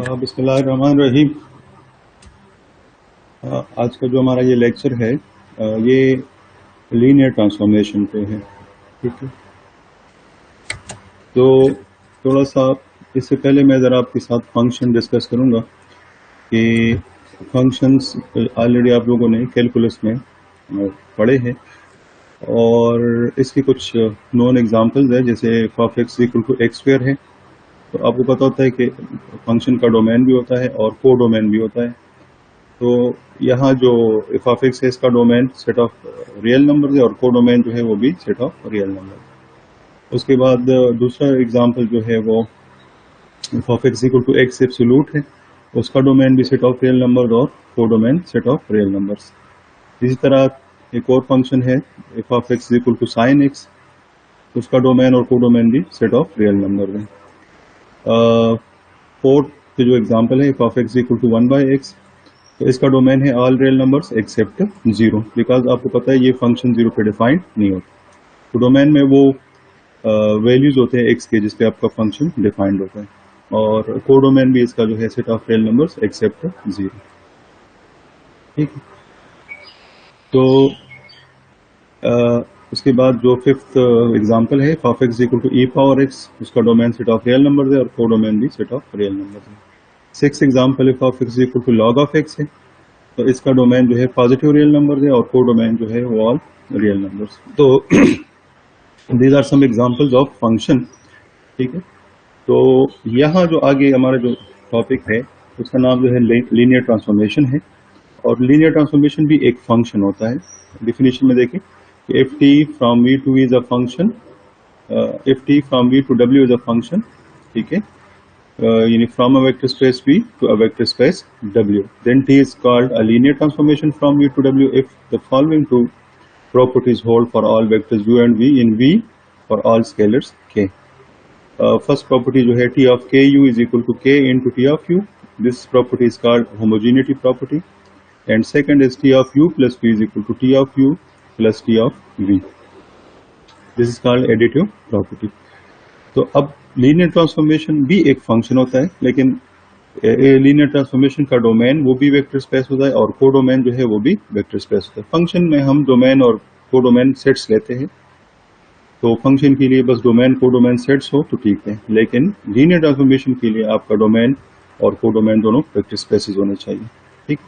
बिस्मिल्लाहिर्रहमानिर्रहीम। आज का जो हमारा ये लेक्चर है ये लीनियर ट्रांसफॉर्मेशन पे है। ठीक है, तो थोड़ा सा इससे पहले मैं ज़रा आपके साथ फंक्शन डिस्कस करूँगा कि फंक्शंस ऑलरेडी आप लोगों ने कैलकुलस में पढ़े हैं और इसके कुछ नॉन एग्जांपल्स है, जैसे f(x = x² है। तो आपको पता होता है कि फंक्शन का डोमेन भी होता है और को डोमेन भी होता है। तो यहाँ जो f(x) है इसका domain set of real number है और को डोमेन जो है वो भी सेट ऑफ रियल नंबर। उसके बाद दूसरा एग्जांपल जो है वो f(x) = x एब्सोल्यूट है, उसका डोमेन भी सेट ऑफ रियल नंबर और को domain set of real numbers. इसी तरह एक और फंक्शन है f(x) = sin x, उसका डोमेन और को डोमेन भी सेट ऑफ रियल नंबर है। फोर्थ के जो एग्जांपल है f(x) = 1/x, तो इसका डोमेन है all real numbers accept 0, because आपको पता है ये फंक्शन 0 पे डिफाइंड नहीं होता। तो डोमेन में वो वैल्यूज होते हैं x के जिस पे आपका फंक्शन डिफाइंड होता है, और को डोमेन भी इसका जो है set of real numbers accept 0। ठीक है, तो उसके बाद जो फिफ्थ एग्जांपल है f(x) = e⁴x, उसका domain set of real numbers है और को डोमेन भी सेट ऑफ रियल नंबर्स है। सिक्स एग्जांपल है f(x) = log(x) है, तो इसका डोमेन जो है पॉजिटिव रियल नंबर है और को डोमेन जो है वो ऑल रियल नंबर्स। तो these are some examples of function. ठीक है, तो यहाँ जो आगे हमारा जो टॉपिक है उसका नाम जो है लीनियर ट्रांसफॉर्मेशन है, और लीनियर ट्रांसफॉर्मेशन भी एक फंक्शन होता है। डिफिनेशन में देखें कि if t from v to v is a function, if t from v to w is a function, ठीक है, यानी from a vector space v to a vector space w, then t is called a linear transformation from v to w if the following two properties hold for all vectors u and v in v for all scalars k. First property जो है t of ku is equal to k into t of u, this property is called homogeneity property, and second is t of u plus v is equal to t of u plus t of v, this is called additive property. तो अब linear transformation भी एक function होता है, लेकिन linear transformation का domain वो भी वेक्टर स्पेस होता है और को डोमेन जो है वो भी वेक्टर स्पेस होता है। फंक्शन में हम डोमेन और को डोमेन सेट्स लेते हैं, तो फंक्शन के लिए बस डोमेन को डोमेन सेट्स हो तो ठीक है, लेकिन लीनियर ट्रांसफॉर्मेशन के लिए आपका डोमेन और को डोमेन दोनों वेक्टर स्पेसेस होने चाहिए। ठीक,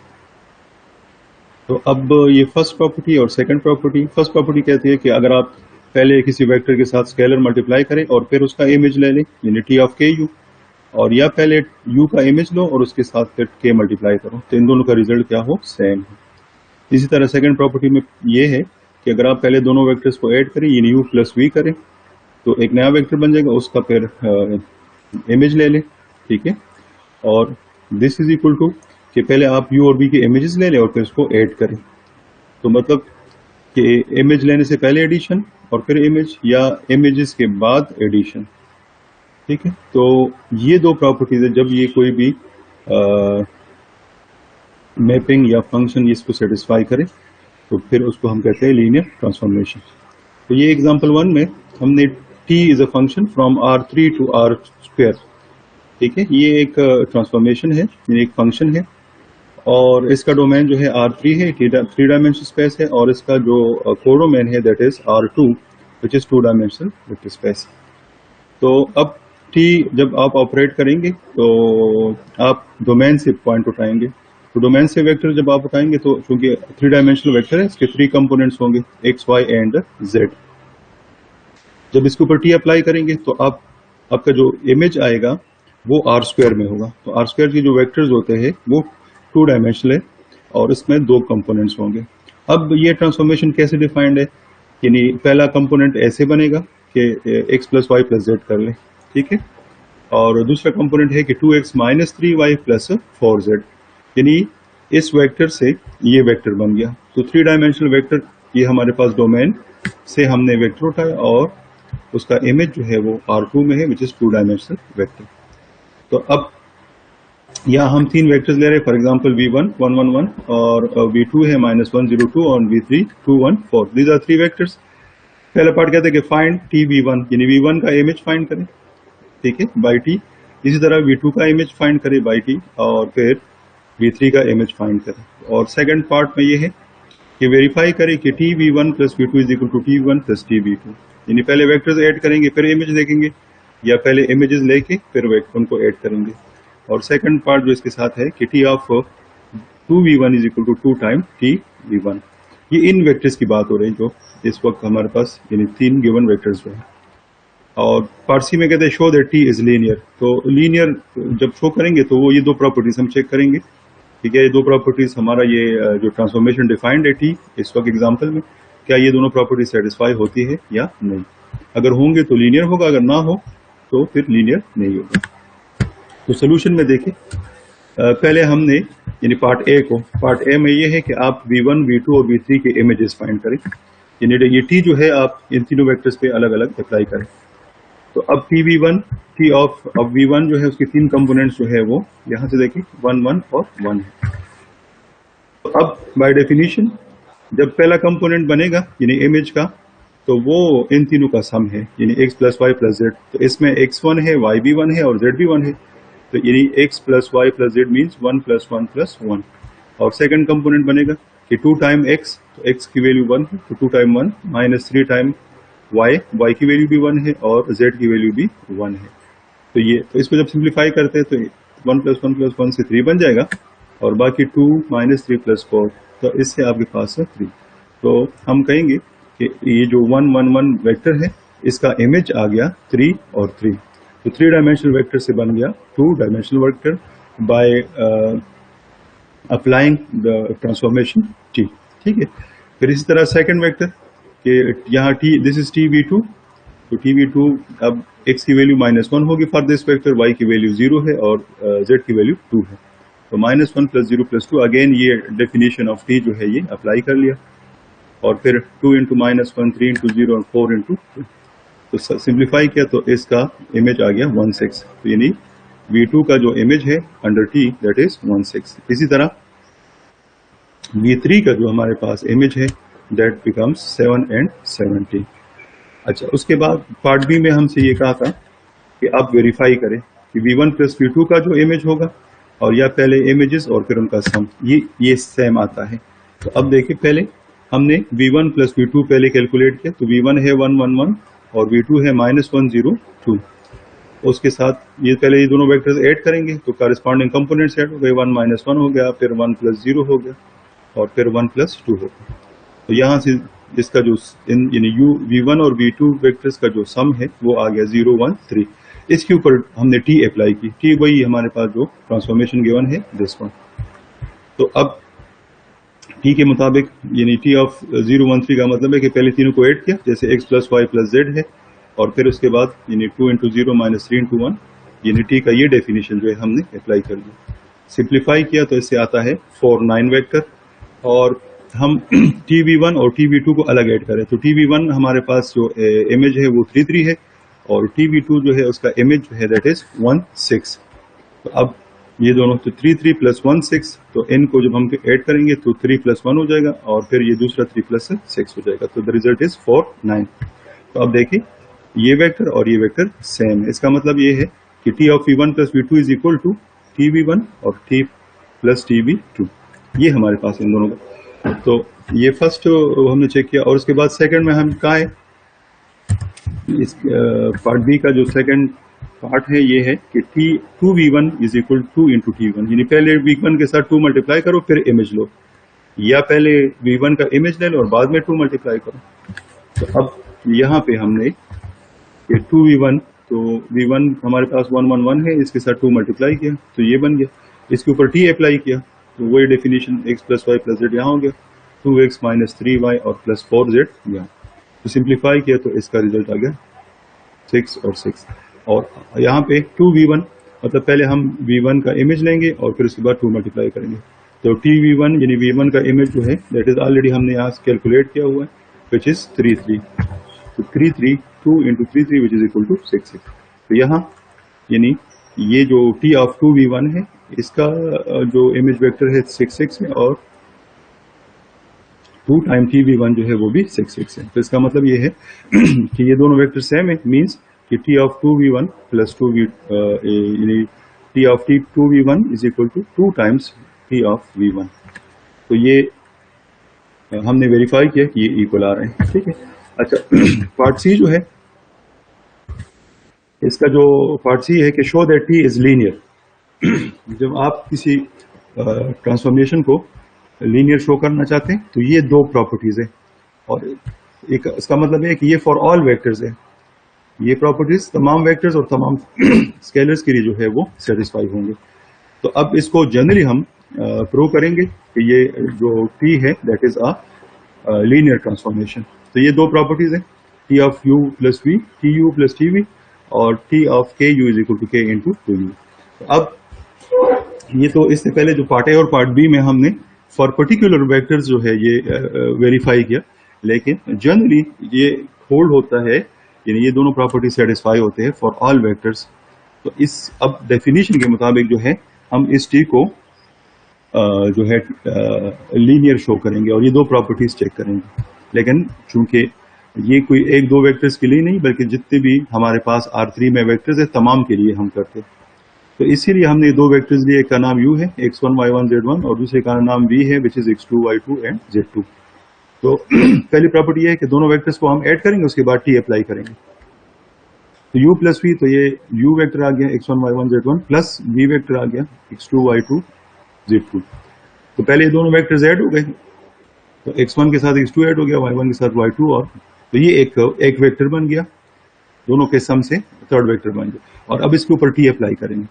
तो अब ये फर्स्ट प्रॉपर्टी और सेकंड प्रॉपर्टी। फर्स्ट प्रॉपर्टी कहती है कि अगर आप पहले किसी वेक्टर के साथ स्केलर मल्टीप्लाई करें और फिर उसका इमेज ले लें, यानी t of ku, और या पहले u का इमेज लो और उसके साथ फिर k मल्टीप्लाई करो, तो इन दोनों का रिजल्ट क्या हो, सेम है। इसी तरह सेकंड प्रॉपर्टी में ये है कि अगर आप पहले दोनों वेक्टर्स को ऐड करें, यानी u प्लस v करें, तो एक नया वेक्टर बन जाएगा, उसका फिर इमेज ले लें। ठीक है, और दिस इज इक्वल टू कि पहले आप u और v के इमेजेस ले लें और फिर उसको ऐड करें। तो मतलब कि इमेज लेने से पहले एडिशन और फिर इमेज, या इमेजेस के बाद एडिशन। ठीक है, तो ये दो प्रॉपर्टीज है, जब ये कोई भी मैपिंग या फंक्शन इसको सेटिस्फाई करे तो फिर उसको हम कहते हैं लीनियर ट्रांसफॉर्मेशन। तो ये एग्जांपल 1 में हमने t is a function from r3 to r²। ठीक है, ये एक ट्रांसफॉर्मेशन है, ये एक फंक्शन है, और इसका डोमेन जो है R3 है, 3 डायमेंशनल स्पेस है, और इसका जो को डोमेन है that is R2 which is 2 dimensional vector space. तो अब t जब आप ऑपरेट करेंगे तो आप डोमेन से पॉइंट उठाएंगे, तो डोमेन से वेक्टर जब आप उठाएंगे तो चूंकि 3 डायमेंशनल वेक्टर है, इसके 3 कंपोनेंट्स होंगे x, y एंड z। जब इसके ऊपर t अप्लाई करेंगे तो आपका जो इमेज आएगा वो R² में होगा। तो R² के जो वेक्टर्स होते हैं वो 2 डायमेंशनल है और इसमें 2 कंपोनेंट्स होंगे। अब ये ट्रांसफॉर्मेशन कैसे डिफाइंड है, यानी पहला कंपोनेंट ऐसे बनेगा कि x plus y plus z कर ले, ठीक है, और दूसरा कंपोनेंट है कि 2x minus 3y plus 4z, यानी इस वेक्टर से ये वेक्टर बन गया। तो 3 डायमेंशनल वेक्टर, ये हमारे पास डोमेन से हमने वेक्टर उठाया और उसका इमेज जो है वो R2 में है विच इज 2 डायमेंशनल वेक्टर। तो अब यहाँ हम 3 वेक्टर्स ले रहे हैं, फॉर एग्जांपल v1 1 1 1 और v2 है -1 0 2 और v3 2 1 4। These are 3 vectors. पहला पार्ट कहते हैं कि फाइंड t v1, यानी v1 का इमेज फाइंड करें, ठीक है, बाय t। इसी तरह V2 का इमेज फाइंड करें बाई टी, और फिर V3 का इमेज फाइंड करें। और सेकंड पार्ट में ये है कि वेरीफाई करें कि TV1 plus V2 is equal to TV1 plus TV2, यानी पहले वेक्टर्स ऐड करेंगे फिर इमेज देखेंगे, या पहले इमेजेस लेके फिर उनको ऐड करेंगे। और सेकंड पार्ट जो इसके साथ है कि T of 2V1 is equal to 2 time TV1। ये इन वेक्टर्स की बात हो रही है जो इस वक्त हमारे पास यानी 3 गिवन वेक्टर्स जो है। और पारसी में कहते हैं show that T is linear. तो लीनियर जब शो करेंगे तो वो ये दो प्रॉपर्टीज हम चेक करेंगे, ठीक है। ये दो प्रॉपर्टीज हमारा ये जो ट्रांसफॉर्मेशन डिफाइंड है T इस वक्त एग्जांपल में, क्या ये दोनों प्रॉपर्टी सेटिस्फाई होती है या नहीं। अगर होंगे तो लीनियर होगा, अगर ना हो तो फिर लीनियर नहीं होगा। तो सोल्यूशन में देखें, पहले हमने यानी पार्ट ए में ये है कि आप V1, V2 और V3 के इमेजेस फाइंड करें, यानी ये T जो है आप इन तीनों वेक्टर्स पे अलग अलग अप्लाई करें। तो अब TV1 T ऑफ अब V1 जो है उसके तीन कंपोनेंट्स जो है वो यहां से देखिए 1 1 और 1 है। तो अब बाय डेफिनेशन जब पहला कंपोनेंट बनेगा यानी इमेज का, तो वो इन तीनों का सम है, यानी x plus y plus z. तो इसमें x1 है, y भी 1 है और z भी 1 है, तो यानी x plus y plus z means 1 plus 1 plus 1। और सेकंड कंपोनेंट बनेगा कि 2 टाइम x, तो x की वैल्यू 1 है, तो 2 टाइम 1 माइनस 3 टाइम y की वैल्यू भी 1 है और z की वैल्यू भी 1 है। तो ये तो इसको जब सिंप्लीफाई करते हैं तो 1 प्लस 1 प्लस 1 से 3 बन जाएगा, और बाकी 2 माइनस 3 प्लस 4, तो इससे आपके पास है 3। तो हम कहेंगे कि ये जो 1 1 1 वेक्टर है इसका इमेज आ गया 3 और 3, तो 3 डायमेंशनल वेक्टर से बन गया 2 dimensional vector by applying the transformation T, ठीक है। फिर इसी तरह सेकंड वेक्टर कि यहाँ T दिस इज TV2, तो TV2 अब x की वैल्यू -1 होगी फॉर दिस वेक्टर, y की वैल्यू 0 है और z की वैल्यू 2 है, तो -1 प्लस 0 प्लस 2, अगेन ये डेफिनेशन ऑफ T जो है ये अप्लाई कर लिया। और फिर 2 इंटू -1, 3 इंटू 0 और 4 इंटू 2, तो सिंप्लीफाई किया तो इसका इमेज आ गया 16, तो यानी V2 का जो इमेज है अंडर T दैट इज 16। इसी तरह V3 का जो हमारे पास इमेज है दैट बिकम्स 7 एंड 17। अच्छा, उसके बाद पार्ट बी में हमसे ये कहा था कि आप वेरीफाई करें कि V1 प्लस V2 का जो इमेज होगा, और या पहले इमेजेस और फिर उनका सम ये सेम आता है। तो अब देखिए, पहले हमने V1 प्लस V2 पहले कैलकुलेट किया, तो V1 है 1 1 1 और V2 है -1 0 2। उसके साथ ये पहले ये दोनों वेक्टर्स ऐड करेंगे तो कॉरेस्पॉन्डिंग कंपोनेंट्स ऐड हो गए, 1 -1 हो गया, फिर 1 प्लस 0 हो गया और फिर 1 प्लस 2 हो गया। तो यहाँ से इसका जो यानी V1 और V2 वेक्टर्स का जो सम है वो आ गया 0 1 3। इसके ऊपर हमने T अप्लाई की, T वही हमारे पास जो ट्रांसफॉर्मेशन गिवन है दिस वन। तो अब T के मुताबिक यानी T ऑफ 0 1 3 का मतलब है कि पहले तीनों को ऐड किया, जैसे x plus y plus z है, और फिर उसके बाद यानी 2 इंटू 0 माइनस 3 इंटू 1, यानी T का ये डेफिनेशन जो है हमने अप्लाई कर लिया। सिंप्लीफाई किया तो इससे आता है 4 9 वेक्टर, और हम TV1 और TV2 को अलग ऐड करें तो TV1 हमारे पास जो इमेज है वो 3 3 है, और TV2 जो है उसका इमेज जो है दैट इज 1 6। तो अब ये दोनों तो 3 3 प्लस 1 6, तो इनको जब हम ऐड करेंगे तो 3 प्लस 1 हो जाएगा, और फिर ये दूसरा 3 प्लस 6 हो जाएगा, तो द रिजल्ट इज 4 9। तो अब देखिए, ये वेक्टर और ये वेक्टर सेम है, इसका मतलब ये है कि T of V1 plus V2 is equal to TV1 और T प्लस TV2, ये हमारे पास इन दोनों का। तो ये फर्स्ट हमने चेक किया, और उसके बाद सेकंड में हम कहा है इस पार्ट बी का जो सेकंड पार्ट है ये है कि T2V1 is equal 2 into T1, यानी पहले V1 के साथ 2 मल्टीप्लाई करो फिर इमेज लो, या पहले V1 का इमेज ले लो और बाद में 2 मल्टीप्लाई करो। तो अब यहाँ पे हमने ये 2V1, तो V1 हमारे पास 1 1 1 है, इसके साथ 2 मल्टीप्लाई किया तो ये बन गया, इसके ऊपर T अप्लाई किया तो वही definition x plus y plus z यहाँ हो गया, 2x माइनस 3y और प्लस 4z यहाँ। तो सिंप्लीफाई किया तो इसका रिजल्ट आ गया 6 और 6। और यहाँ पे 2V1 मतलब पहले हम V1 का इमेज लेंगे और फिर उसके बाद 2 मल्टीप्लाई करेंगे, तो TV1 यानी V1 का इमेज जो है दैट इज ऑलरेडी हमने यहाँ कैलकुलेट किया हुआ है, विच इज 3 3। तो 3 3 2 into 3 3 which is equal to 6 6। तो यहाँ यानी ये जो T ऑफ 2V1 है इसका जो इमेज वेक्टर है 6 6 है, और 2 टाइम TV1 जो है वो भी 6 6 है। तो इसका मतलब ये है कि ये दोनों वेक्टर सेम है, मींस कि T of 2v1 plus 2v यानी T of T 2v1 is equal to 2 times T of v1। तो ये हमने वेरीफाई किया कि ये इक्वल आ रहे हैं, ठीक है। अच्छा, पार्ट सी जो है, इसका जो पार्ट सी है कि show that T is linear. जब आप किसी ट्रांसफॉर्मेशन को लीनियर शो करना चाहते हैं तो ये दो प्रॉपर्टीज है, और एक इसका मतलब है कि ये फॉर ऑल वेक्टर्स है। ये प्रॉपर्टीज तमाम वेक्टर्स और तमाम स्केलर्स के लिए जो है वो सेटिस्फाई होंगे। तो अब इसको जनरली हम प्रूव करेंगे कि ये जो टी है that is a linear transformation. तो ये दो प्रॉपर्टीज है, T of U plus V, T U plus T V, और T of K U is equal to K into two U. अब ये तो इससे पहले जो पार्ट ए और पार्ट बी में हमने फॉर पर्टिकुलर वेक्टर्स जो है ये वेरीफाई किया, लेकिन जनरली ये होल्ड होता है, यानी ये दोनों प्रॉपर्टी सेटिस्फाई होते हैं फॉर ऑल वेक्टर्स। तो इस अब डेफिनेशन के मुताबिक जो है हम इस टी को जो है लीनियर शो करेंगे और ये दो प्रॉपर्टीज चेक करेंगे। लेकिन चूंकि ये कोई एक दो वेक्टर्स के लिए नहीं, बल्कि जितने भी हमारे पास R3 में वेक्टर्स है तमाम के लिए हम करते हैं। तो इसीलिए हमने दो वेक्टर्स लिए, एक का नाम u है x1 y1 z1, और दूसरे का नाम v है which is x2 y2 and z2। तो पहली प्रॉपर्टी है कि दोनों वेक्टर्स को हम ऐड करेंगे, उसके बाद t अप्लाई करेंगे। तो u प्लस v, तो ये u वेक्टर आ गया x1 y1 z1 plus v vector आ गया x2 y2 z2। तो पहले ये दोनों वेक्टर्स ऐड हो गए, तो x1 के साथ x2 ऐड हो गया, y1 के साथ y2, और तो ये एक वेक्टर बन गया, दोनों के सम से थर्ड वेक्टर बन गया। और अब इसके ऊपर t अप्लाई करेंगे।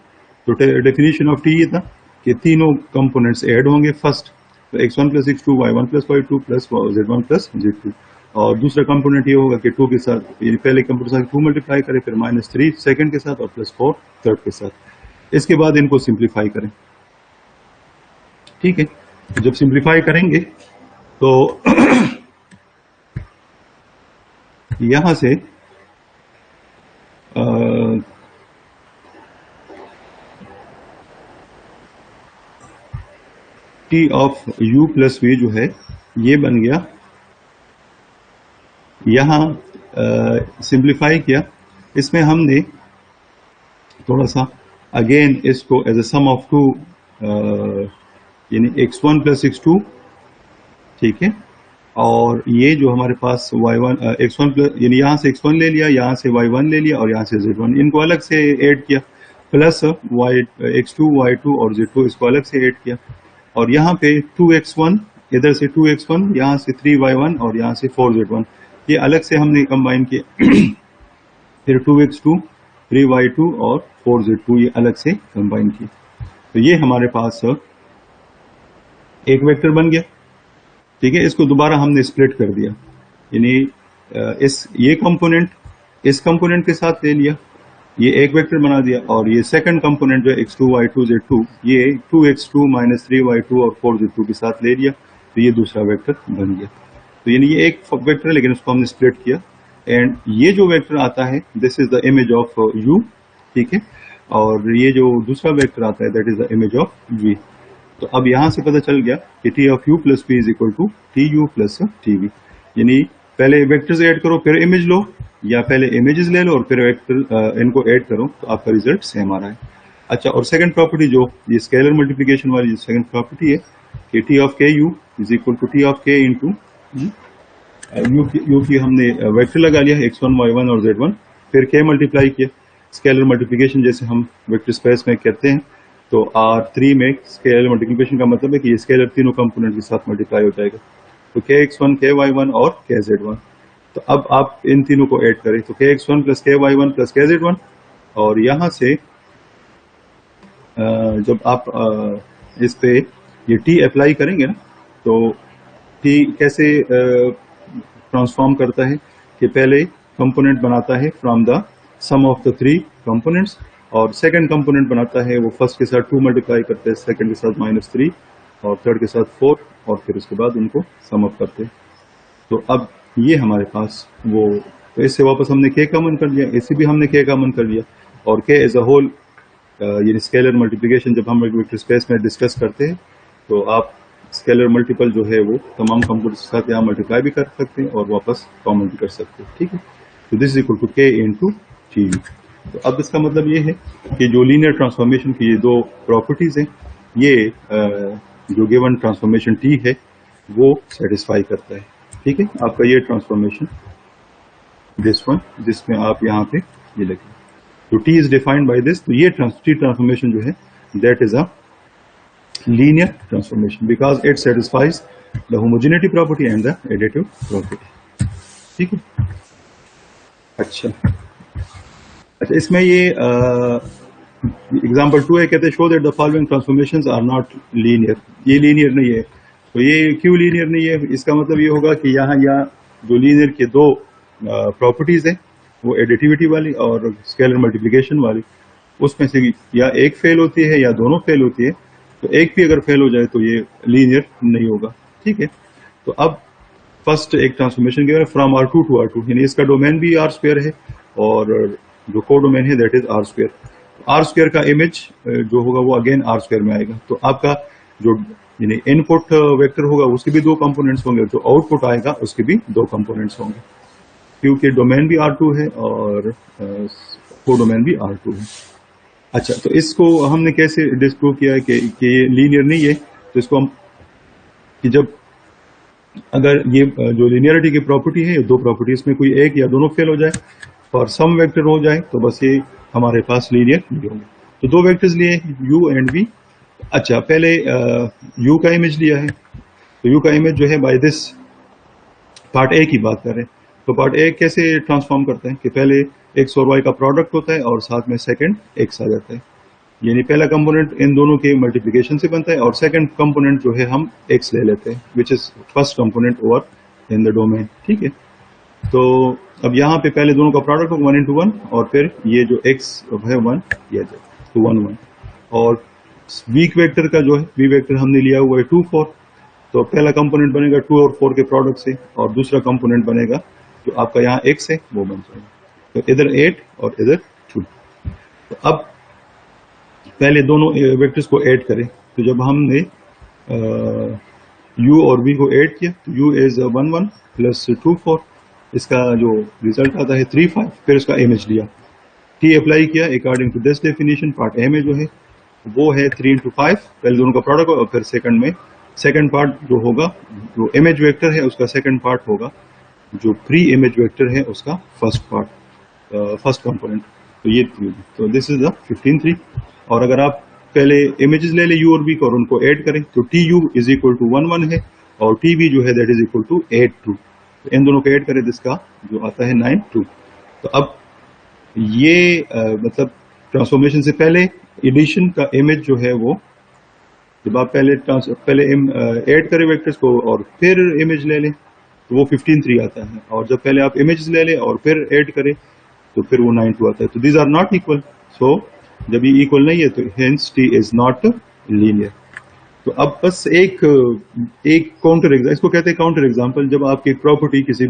तो डेफिनेशन ऑफ t ये था कि तीनों कंपोनेंट्स ऐड होंगे फर्स्ट, तो x1 plus x2 y1 plus y2 plus z1 plus z2, और दूसरा कंपोनेंट ये होगा कि 2 के साथ, यानी पहले कंपोनेंट के साथ 2 मल्टीप्लाई करें, फिर -3 सेकंड के साथ और +4 थर्ड के साथ। इसके बाद इनको सिंप्लीफाई करें, ठीक है। जब सिंप्लीफाई करेंगे तो यहां से T of u plus v जो है ये बन गया, यहां सिंप्लीफाई किया, इसमें हमने थोड़ा सा अगेन इसको as a sum of two, यानी x1 प्लस x2, ठीक है, और ये जो हमारे पास y1 x1 प्लस, यानी यहां से x1 ले लिया, यहां से y1 ले लिया, और यहां से z1, इनको अलग से ऐड किया, प्लस x2 y2 और z2 इसको अलग से ऐड किया, और यहाँ पे 2x1, इधर से 2x1, यहाँ से 3y1 और यहाँ से 4z1, ये अलग से हमने कंबाइन किया। फिर 2x2, 3y2 और 4z2 ये अलग से कंबाइन किए। तो ये हमारे पास एक वेक्टर बन गया, ठीक है। इसको दोबारा हमने स्प्लिट कर दिया, यानी ये कंपोनेंट इस कंपोनेंट के साथ ले लिया, ये एक वेक्टर बना दिया, और ये सेकंड कंपोनेंट जो है x2 y2 z2 ये 2x2 माइनस 3y2 और 4z2 के साथ ले लिया, तो ये दूसरा वेक्टर बन गया। तो यानी ये एक वेक्टर है, लेकिन उसको हमने स्प्लिट किया, एंड ये जो वेक्टर आता है this is the image of u, ठीक है, और ये जो दूसरा वेक्टर आता है that is the image of v। तो अब यहां से पता चल गया कि T of u plus v is equal to T U plus T V, यानी पहले वेक्टर्स ऐड करो फिर इमेज लो, या पहले इमेजेस ले लो और फिर वेक्टर इनको ऐड करो, तो आपका रिजल्ट सेम आ रहा है। अच्छा, और सेकंड प्रॉपर्टी जो ये स्केलर मल्टीप्लिकेशन वाली जो सेकंड प्रॉपर्टी है कि T of K U is equal to T of K into U की हमने वेक्टर लगा लिया x1 y1 और z1, फिर k मल्टीप्लाई किया, स्केलर मल्टीप्लिकेशन जैसे हम वेक्टर स्पेस में कहते हैं। तो R3 में स्केलर मल्टीप्लिकेशन का मतलब है कि ये स्केलर तीनों कंपोनेंट के साथ मल्टीप्लाई हो जाएगा, तो kx1 ky1 और kz1। तो अब आप इन तीनों को ऐड करें, तो kx1 plus ky1 plus kz1, और यहां से जब आप इस पे ये t अप्लाई करेंगे ना, तो t कैसे ट्रांसफॉर्म करता है कि पहले कंपोनेंट बनाता है from the sum of the three components, और सेकंड कंपोनेंट बनाता है वो फर्स्ट के साथ 2 मल्टीप्लाई करते हैं, सेकंड के साथ -3 और थर्ड के साथ 4, और फिर उसके बाद उनको सम अप करते हैं। तो अब ये हमारे पास वो, तो इससे वापस हमने k कॉमन कर लिया, इसे भी हमने k कॉमन कर लिया, और k एज अ होल, ये स्केलर मल्टीप्लिकेशन जब हम वेक्टर स्पेस में डिस्कस करते हैं तो आप स्केलर मल्टीपल जो है वो तमाम कंपोनेंट्स के साथ यहाँ मल्टीप्लाई भी कर सकते हैं और वापस कॉमन भी कर सकते हैं, ठीक है। तो this is equal to k into T U. तो अब इसका मतलब ये है कि जो लीनियर ट्रांसफॉर्मेशन की ये दो प्रॉपर्टीज हैं, ये जो गिवन ट्रांसफॉर्मेशन टी है वो सेटिस्फाई करता है। ठीक है, आपका ये ट्रांसफॉर्मेशन दिस वन, जिसमें आप यहाँ पे ये लिखें, तो T is defined by this. तो ये टी ट्रांसफॉर्मेशन जो है that is a linear transformation because it satisfies the homogeneity property and the additive property. ठीक है, अच्छा अच्छा, इसमें ये एग्जाम्पल 2 है, कहते हैं show that the following transformations are not linear. ये लीनियर नहीं है, तो ये क्यों लीनियर नहीं है? इसका मतलब ये होगा कि यहाँ जो लीनियर के दो प्रॉपर्टीज है, वो एडिटिविटी वाली और स्केलर मल्टीप्लिकेशन वाली, उसमें से या एक फेल होती है या दोनों फेल होती है। तो एक भी अगर फेल हो जाए तो ये लीनियर नहीं होगा। ठीक है, तो अब फर्स्ट एक ट्रांसफॉर्मेशन के फ्रॉम R2 टू R2, यानी इसका डोमेन भी R स्क्वायर है और जो को डोमेन है that is R square. R square का इमेज जो होगा वो अगेन R स्क्वायर में आएगा। तो आपका जो यानी इनपुट वेक्टर होगा उसके भी दो कंपोनेंट्स होंगे, जो आउटपुट आएगा उसके भी दो कंपोनेंट्स होंगे, क्योंकि डोमेन भी R2 है और को डोमेन भी R2 है। अच्छा, तो इसको हमने कैसे डिस्प्रूव किया है कि ये लीनियर नहीं है? तो इसको हम कि जब अगर ये जो लीनियरिटी की प्रॉपर्टी है, ये दो प्रॉपर्टीज में कोई एक या दोनों फेल हो जाए और सम वेक्टर हो जाए तो बस ये हमारे पास लीनियर नहीं होंगे। तो दो वेक्टर्स लिए u एंड v। अच्छा, पहले u का इमेज लिया है, तो u का इमेज जो है बाय दिस पार्ट ए की बात कर रहे हैं। तो पार्ट ए कैसे ट्रांसफॉर्म करते हैं कि पहले x और y का प्रोडक्ट होता है और साथ में सेकंड x आ जाता है, यानी पहला कंपोनेंट इन दोनों के मल्टीप्लिकेशन से बनता है और सेकंड कंपोनेंट जो है हम x ले लेते हैं, which is first component over in the domain. ठीक है, तो अब यहाँ पे पहले दोनों का प्रोडक्ट होगा 1 into 1 और फिर ये जो x है 1 किया जाए तो 1 1, और वीक वेक्टर का जो है v वेक्टर हमने लिया हुआ है 2 4। तो पहला कंपोनेंट बनेगा 2 और 4 के प्रोडक्ट से और दूसरा कंपोनेंट बनेगा जो आपका यहाँ x है वो बन जाएगा, तो इधर 8 और इधर 2। तो अब पहले दोनों वेक्टर्स को ऐड करें, तो जब हमने u और v को ऐड किया तो u इज 1 1 प्लस 2 4, इसका जो रिजल्ट आता है 3 5। फिर इसका इमेज लिया, t अप्लाई किया according to this definition. Part A में जो है वो है 3 into 5, पहले दोनों का प्रोडक्ट और फिर सेकंड में सेकंड पार्ट जो होगा, जो इमेज वेक्टर है उसका सेकंड पार्ट होगा, जो प्री इमेज वेक्टर है उसका फर्स्ट पार्ट, फर्स्ट कंपोनेंट। तो ये तो दिस इज द 15 3। और अगर आप पहले इमेजेस ले ले u और v को और उनको ऐड करें तो T U is equal to 1 1 है और टी वी जो है दैट इज इक्वल टू 8 2। तो इन दोनों को ऐड करें, जिसका जो आता है 9 2। तो अब ये मतलब ट्रांसफॉर्मेशन से पहले एडिशन का इमेज जो है वो, जब आप पहले ऐड करें वेक्टर्स को और फिर इमेज ले लें तो वो 15 3 आता है, और जब पहले आप इमेजेस ले लें और फिर ऐड करें तो फिर वो 9 2 आता है। तो दीज आर नॉट इक्वल, सो जब ये इक्वल नहीं है तो hence T is not linear. तो अब बस एक काउंटर एग्जाम्पल, इसको कहते हैं काउंटर एग्जाम्पल। जब आपकी एक प्रॉपर्टी किसी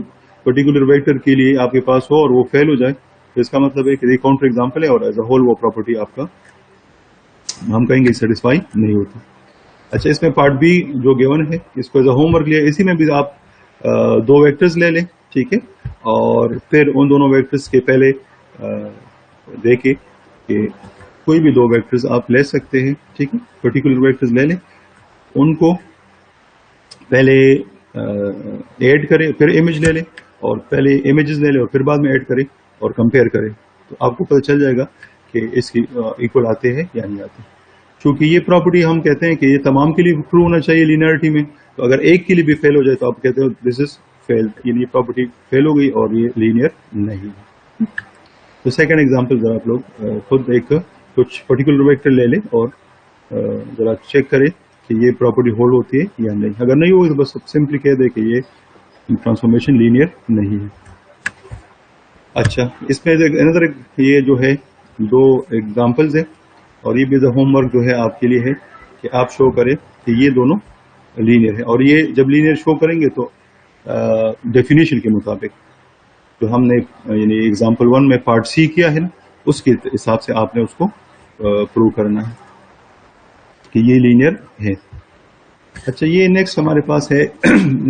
पर्टिकुलर वेक्टर के लिए आपके पास हो और वो फेल हो जाए तो इसका मतलब है कि ये काउंटर एग्जाम्पल है और एज अ होल वो प्रॉपर्टी आपका हम कहेंगे सेटिस्फाई नहीं होती। अच्छा, इसमें पार्ट बी जो गिवन है इसको एज अ होमवर्क लिया, इसी में भी आप दो वेक्टर्स ले लें। ठीक है, और फिर उन दोनों वेक्टर्स के पहले देखें कि कोई भी दो वेक्टर्स आप ले सकते हैं। ठीक है, पर्टिकुलर वेक्टर्स ले लें, उनको पहले ऐड करें, फिर इमेज ले लें और पहले इमेजेस ले लें और फिर बाद में ऐड करें और कंपेयर करें, तो आपको पता चल जाएगा कि इसकी इक्वल आते हैं या नहीं आते। क्योंकि ये प्रॉपर्टी हम कहते हैं कि ये तमाम के लिए ट्रू होना चाहिए लीनियरिटी में, तो अगर एक के लिए भी फेल हो जाए तो आप कहते हो दिस इज फेल्ड, यानी ये प्रॉपर्टी फेल हो गई और ये लीनियर नहीं है। तो सेकंड एग्जांपल जरा आप लोग खुद एक कुछ पर्टिकुलर वेक्टर ले लें और जरा चेक करें कि ये प्रॉपर्टी होल्ड होती है या नहीं। अगर नहीं होगी तो बस सिंपली कह दे कि ये ट्रांसफॉर्मेशन लीनियर नहीं है। अच्छा, इसमें अनदर ये जो है दो एग्जांपल्स है और ये भी होमवर्क जो है आपके लिए है कि आप शो करें कि ये दोनों लीनियर है, और ये जब लीनियर शो करेंगे तो डेफिनेशन के मुताबिक जो हमने यानी एग्जांपल 1 में पार्ट सी किया है ना, उसके हिसाब से आपने उसको प्रूव करना है कि ये लीनियर है। अच्छा, ये नेक्स्ट हमारे पास है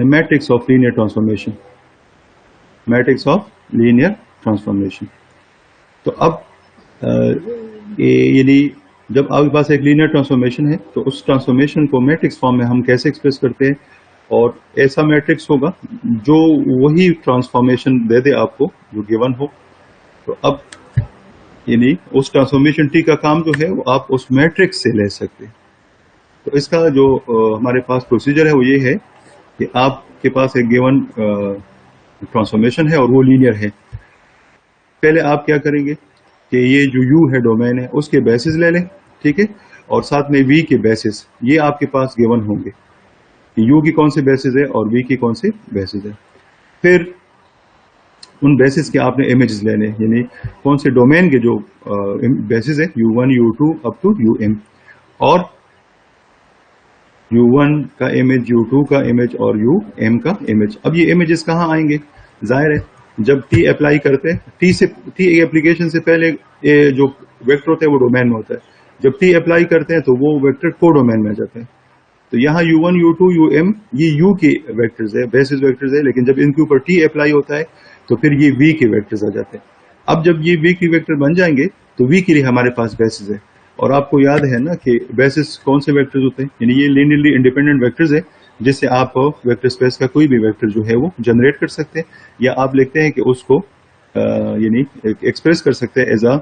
matrix of linear transformation. Matrix of linear transformation, तो अब यानी जब आपके पास एक लीनियर ट्रांसफॉर्मेशन है तो उस ट्रांसफॉर्मेशन को मैट्रिक्स फॉर्म में हम कैसे एक्सप्रेस करते हैं, और ऐसा मैट्रिक्स होगा जो वही ट्रांसफॉर्मेशन दे दे आपको जो गिवन हो। तो अब यानी उस ट्रांसफॉर्मेशन टी का काम जो है वो आप उस मैट्रिक्स से ले सकते हैं। तो इसका जो हमारे पास प्रोसीजर है वो ये है कि आपके पास एक गिवन ट्रांसफॉर्मेशन है और वो लीनियर है। पहले आप क्या करेंगे कि ये जो u है डोमेन है उसके बेसिस ले लें, ठीक है, और साथ में v के बेसिस ये आपके पास गिवन होंगे कि u की कौन से बेसिस है और v की कौन से बेसिस है। फिर उन बेसिस के आपने इमेजेस लेने, यानी कौन से डोमेन के जो बेसिस है u1 u2 up to um, और u1 का इमेज, u2 का इमेज और um का इमेज। अब ये इमेजेस कहाँ आएंगे? जाहिर है जब t अप्लाई करते हैं, t एप्लीकेशन से पहले ये जो वेक्टर होता है वो डोमेन में होता है। जब t अप्लाई करते हैं तो वो वेक्टर को डोमेन में आ जाते हैं। तो यहाँ u1 u2 um ये u के वेक्टर्स है, बेसिस वेक्टर्स है, लेकिन जब इनके ऊपर t अप्लाई होता है तो फिर ये v के वेक्टर्स आ जाते हैं। अब जब ये v के वेक्टर बन जाएंगे तो v के लिए हमारे पास बेसिस है, और आपको याद है ना कि बेसिस कौन से वेक्टर्स होते हैं, यानी ये लीनियरली इंडिपेंडेंट वेक्टर्स है जिससे आप वेक्टर स्पेस का कोई भी वेक्टर जो है वो जनरेट कर सकते हैं, या आप लिखते हैं कि उसको यानी एक्सप्रेस कर सकते हैं as a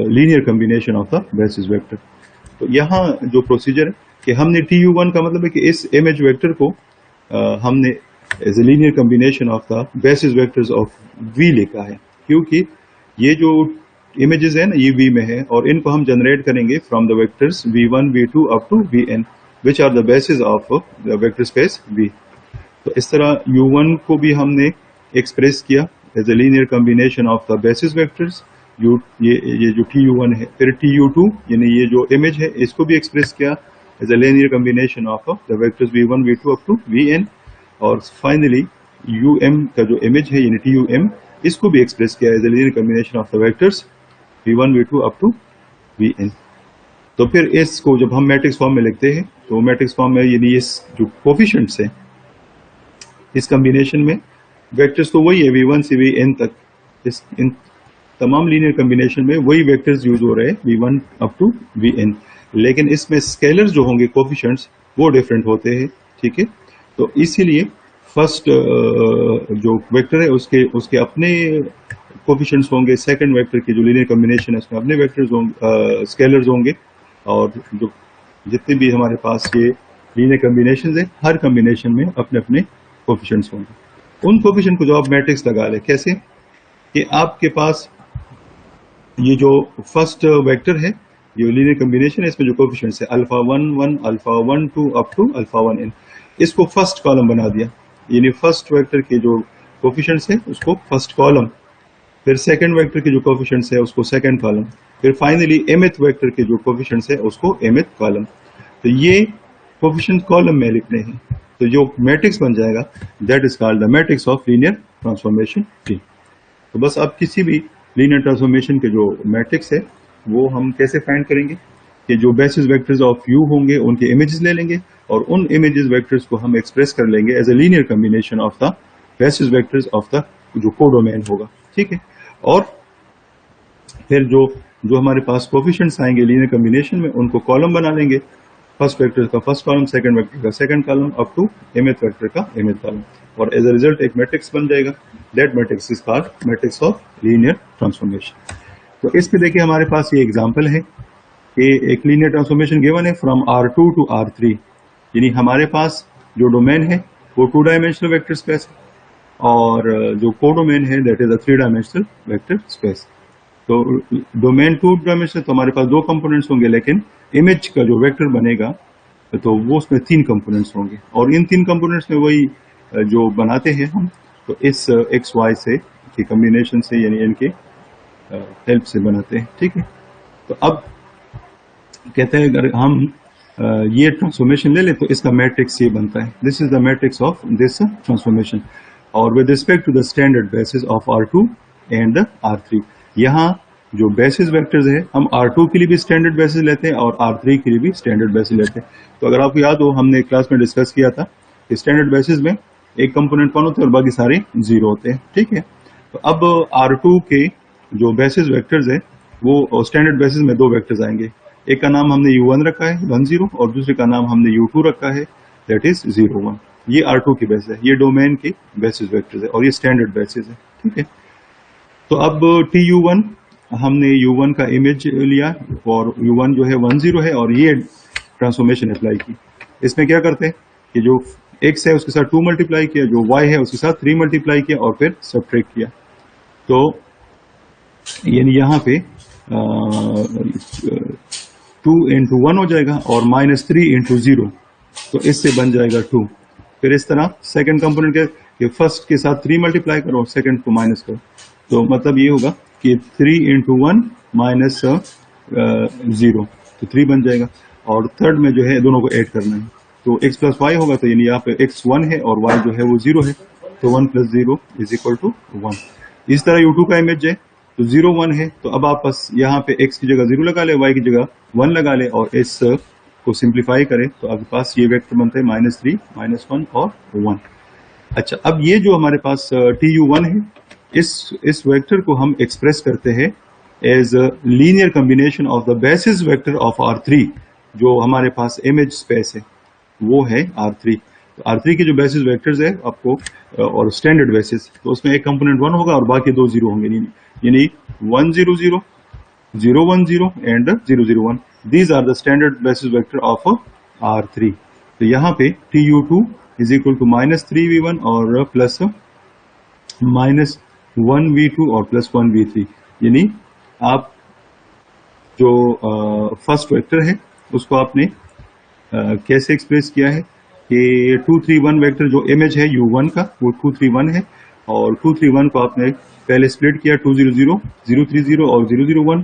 linear combination of the basis vector. तो यहाँ जो प्रोसीजर है कि हमने tu1 का मतलब है कि इस इमेज वेक्टर को हमने as a linear combination of the basis vectors of v लिखा है, क्योंकि ये जो इमेजेस है ना ये v में है और इनको हम जनरेट करेंगे from the vectors v1 v2 up to vn which are the basis of the vector space v। तो इस तरह u1 को भी हमने एक्सप्रेस किया as a linear combination of the basis vectors ये जो tu1 है। फिर tu2 यानी ये जो इमेज है इसको भी एक्सप्रेस किया as a linear combination of the vectors v1 v2 up to vn, और फाइनली um का जो इमेज है यानी tum इसको भी एक्सप्रेस किया as a linear combination of the vectors v1 v2 up to vn। तो फिर इसको जब हम मैट्रिक्स फॉर्म में लिखते हैं तो मैट्रिक्स फॉर्म में यानी इस जो कोफिशिएंट्स हैं इस कॉम्बिनेशन में वेक्टर्स तो वही है v1 से vn तक, इन तमाम लीनियर कॉम्बिनेशन में वही वेक्टर्स यूज हो रहे हैं v1 अप टू vn, लेकिन इसमें स्केलर्स जो होंगे कोफिशिएंट्स वो डिफरेंट होते हैं, ठीक है। तो इसीलिए फर्स्ट जो वेक्टर है उसके अपने कोफिशिएंट्स होंगे, सेकंड वेक्टर की जो लीनियर कॉम्बिनेशन है उसमें अपने वेक्टर्स होंगे, स्केलर्स होंगे, और जो जितने भी हमारे पास ये लीनियर कॉम्बिनेशंस है हर कॉम्बिनेशन में अपने अपने कोफिशिएंट्स होंगे। उन कोफिशिएंट को जो आप मैट्रिक्स लगा ले, कैसे कि आपके पास ये जो फर्स्ट वेक्टर है ये लीनियर कॉम्बिनेशन है, इसमें जो कोफिशिएंट्स है alpha 1 1 alpha 1 2 up to alpha 1n, इसको फर्स्ट कॉलम बना दिया, यानी फर्स्ट वेक्टर के जो कोफिशिएंट्स है उसको फर्स्ट कॉलम, फिर सेकंड वेक्टर के जो कोफिशिएंट्स है उसको सेकंड कॉलम, फिर फाइनली mth वेक्टर के जो कोफिशिएंट्स है उसको mth कॉलम। तो ये कोफिशिएंट कॉलम में लिखने हैं, तो जो मैट्रिक्स बन जाएगा that is called the matrix of linear transformation T. तो बस अब किसी भी लीनियर ट्रांसफॉर्मेशन के जो मैट्रिक्स है वो हम कैसे फाइंड करेंगे कि जो बेसिस वेक्टर्स ऑफ u होंगे उनके इमेजेस ले लेंगे और उन इमेजेस वेक्टर्स को हम एक्सप्रेस कर लेंगे as a linear combination of the basis vectors of the जो कोडोमेन होगा, ठीक है। और फिर जो हमारे पास कोफिशिएंट्स आएंगे लीनियर कॉम्बिनेशन में उनको कॉलम बना लेंगे, फर्स्ट वेक्टर का फर्स्ट कॉलम, सेकंड वेक्टर का second column up to mth vector का mth कॉलम, और एज अ रिजल्ट एक मैट्रिक्स बन जाएगा। That matrix is called matrix of linear transformation. तो इस पे देखिए हमारे पास ये एग्जांपल है कि एक लीनियर ट्रांसफॉर्मेशन गिवन है फ्रॉम R2 टू R3, यानी हमारे पास जो डोमेन है वो 2 डायमेंशनल वेक्टर स्पेस है और जो कोडोमेन है that is a 3 dimensional vector space. तो डोमेन 2 डायमेंशनल तो हमारे पास 2 कंपोनेंट्स होंगे, लेकिन इमेज का जो वेक्टर बनेगा तो वो उसमें 3 कंपोनेंट्स होंगे, और इन 3 कंपोनेंट्स में वही जो बनाते हैं हम तो इस एक्स वाई से की कॉम्बिनेशन से यानी इनके हेल्प से बनाते हैं, ठीक है। तो अब कहते हैं अगर हम ये ट्रांसफॉर्मेशन ले ले तो इसका मैट्रिक्स ये बनता है, this is the matrix of this transformation, और with respect to the standard basis of R2 and R3। यहाँ जो बेसिस वेक्टर्स है हम R2 के लिए भी स्टैंडर्ड बेसिस लेते हैं और R3 के लिए भी स्टैंडर्ड बेसिस लेते हैं। तो अगर आपको याद हो हमने क्लास में डिस्कस किया था कि स्टैंडर्ड बेसिस में एक कंपोनेंट कौन होते हैं और बाकी सारे जीरो होते हैं, ठीक है। तो अब R2 के जो बेसिस वेक्टर्स है वो स्टैंडर्ड बेसिस में दो वेक्टर्स आएंगे, एक का नाम हमने u1 रखा है 1 0 और दूसरे का नाम हमने u2 रखा है दैट इज 0 1। ये R2 की बेसिस है, ये डोमेन की बेसिस वेक्टर्स है और ये स्टैंडर्ड बेसिस है। ठीक है, तो अब TU1 हमने U1 का इमेज लिया और U1 जो है 1 0 है और ये ट्रांसफॉर्मेशन अप्लाई की। इसमें क्या करते हैं कि जो x है उसके साथ 2 मल्टीप्लाई किया, जो y है उसके साथ 3 मल्टीप्लाई किया और फिर सब्ट्रैक्ट किया। तो यानी यहाँ पे 2 इंटू 1 हो जाएगा और -3 इंटू 0, तो इससे बन जाएगा 2। फिर इस तरह सेकंड कंपोनेंट के फर्स्ट के साथ 3 मल्टीप्लाई करो और सेकंड को माइनस करो, तो मतलब ये होगा कि 3 इंटू 1 माइनस 0, तो 3 बन जाएगा। और थर्ड में जो है दोनों को ऐड करना है, तो x प्लस वाई होगा, तो यानी यहाँ पे x 1 है और y जो है वो 0 है, तो 1 प्लस 0 इज इक्वल टू 1। इस तरह U2 का इमेज है तो 0 1 है, तो अब आप बस यहाँ पे x की जगह 0 लगा ले, y की जगह 1 लगा ले और इस को सिंप्लीफाई करें तो आपके पास ये वेक्टर बनते हैं -3 -1 और 1। अच्छा, अब ये जो हमारे पास TU1 है, इस वेक्टर को हम एक्सप्रेस करते हैं as linear combination of the basis vector of R3। जो हमारे पास इमेज स्पेस है वो है R3। तो R3 के जो बेसिस वेक्टर्स है आपको और स्टैंडर्ड बेसिस, तो उसमें एक कंपोनेंट 1 होगा और बाकी दो 0 होंगे, यानी 1 0 0 0 1 0 and 0 0 1। These are the standard basis vector of R3। तो यहाँ पे TU2 is equal to -3v1 और प्लस -1v2 और प्लस 1v3। यानी आप जो फर्स्ट वेक्टर है उसको आपने कैसे एक्सप्रेस किया है कि 2 3 1 वेक्टर जो इमेज है U1 का वो 2 3 1 है, और 2 3 1 को आपने पहले स्प्लिट किया 2 0 0 0 3 0 और 0 0 1,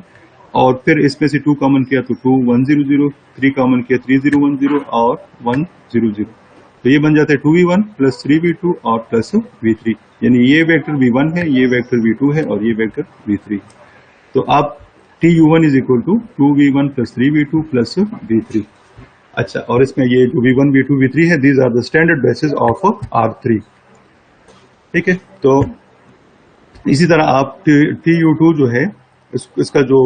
और फिर इसमें से 2 कॉमन किया तो 2 1 0 0, 3 कॉमन किया 3 0 1 0 और 1 0 0, तो ये बन जाता है 2v1 प्लस 3v2 और प्लस v3। यानी ये वेक्टर v1 है, ये वेक्टर v2 है और ये वेक्टर v3। तो आप TU1 is equal to 2v1 plus 3v2 plus v3। अच्छा, और इसमें ये जो v1 v2 v3 है, these are the standard basis of R3। ठीक है, तो इसी तरह आप TU2 जो है इसका जो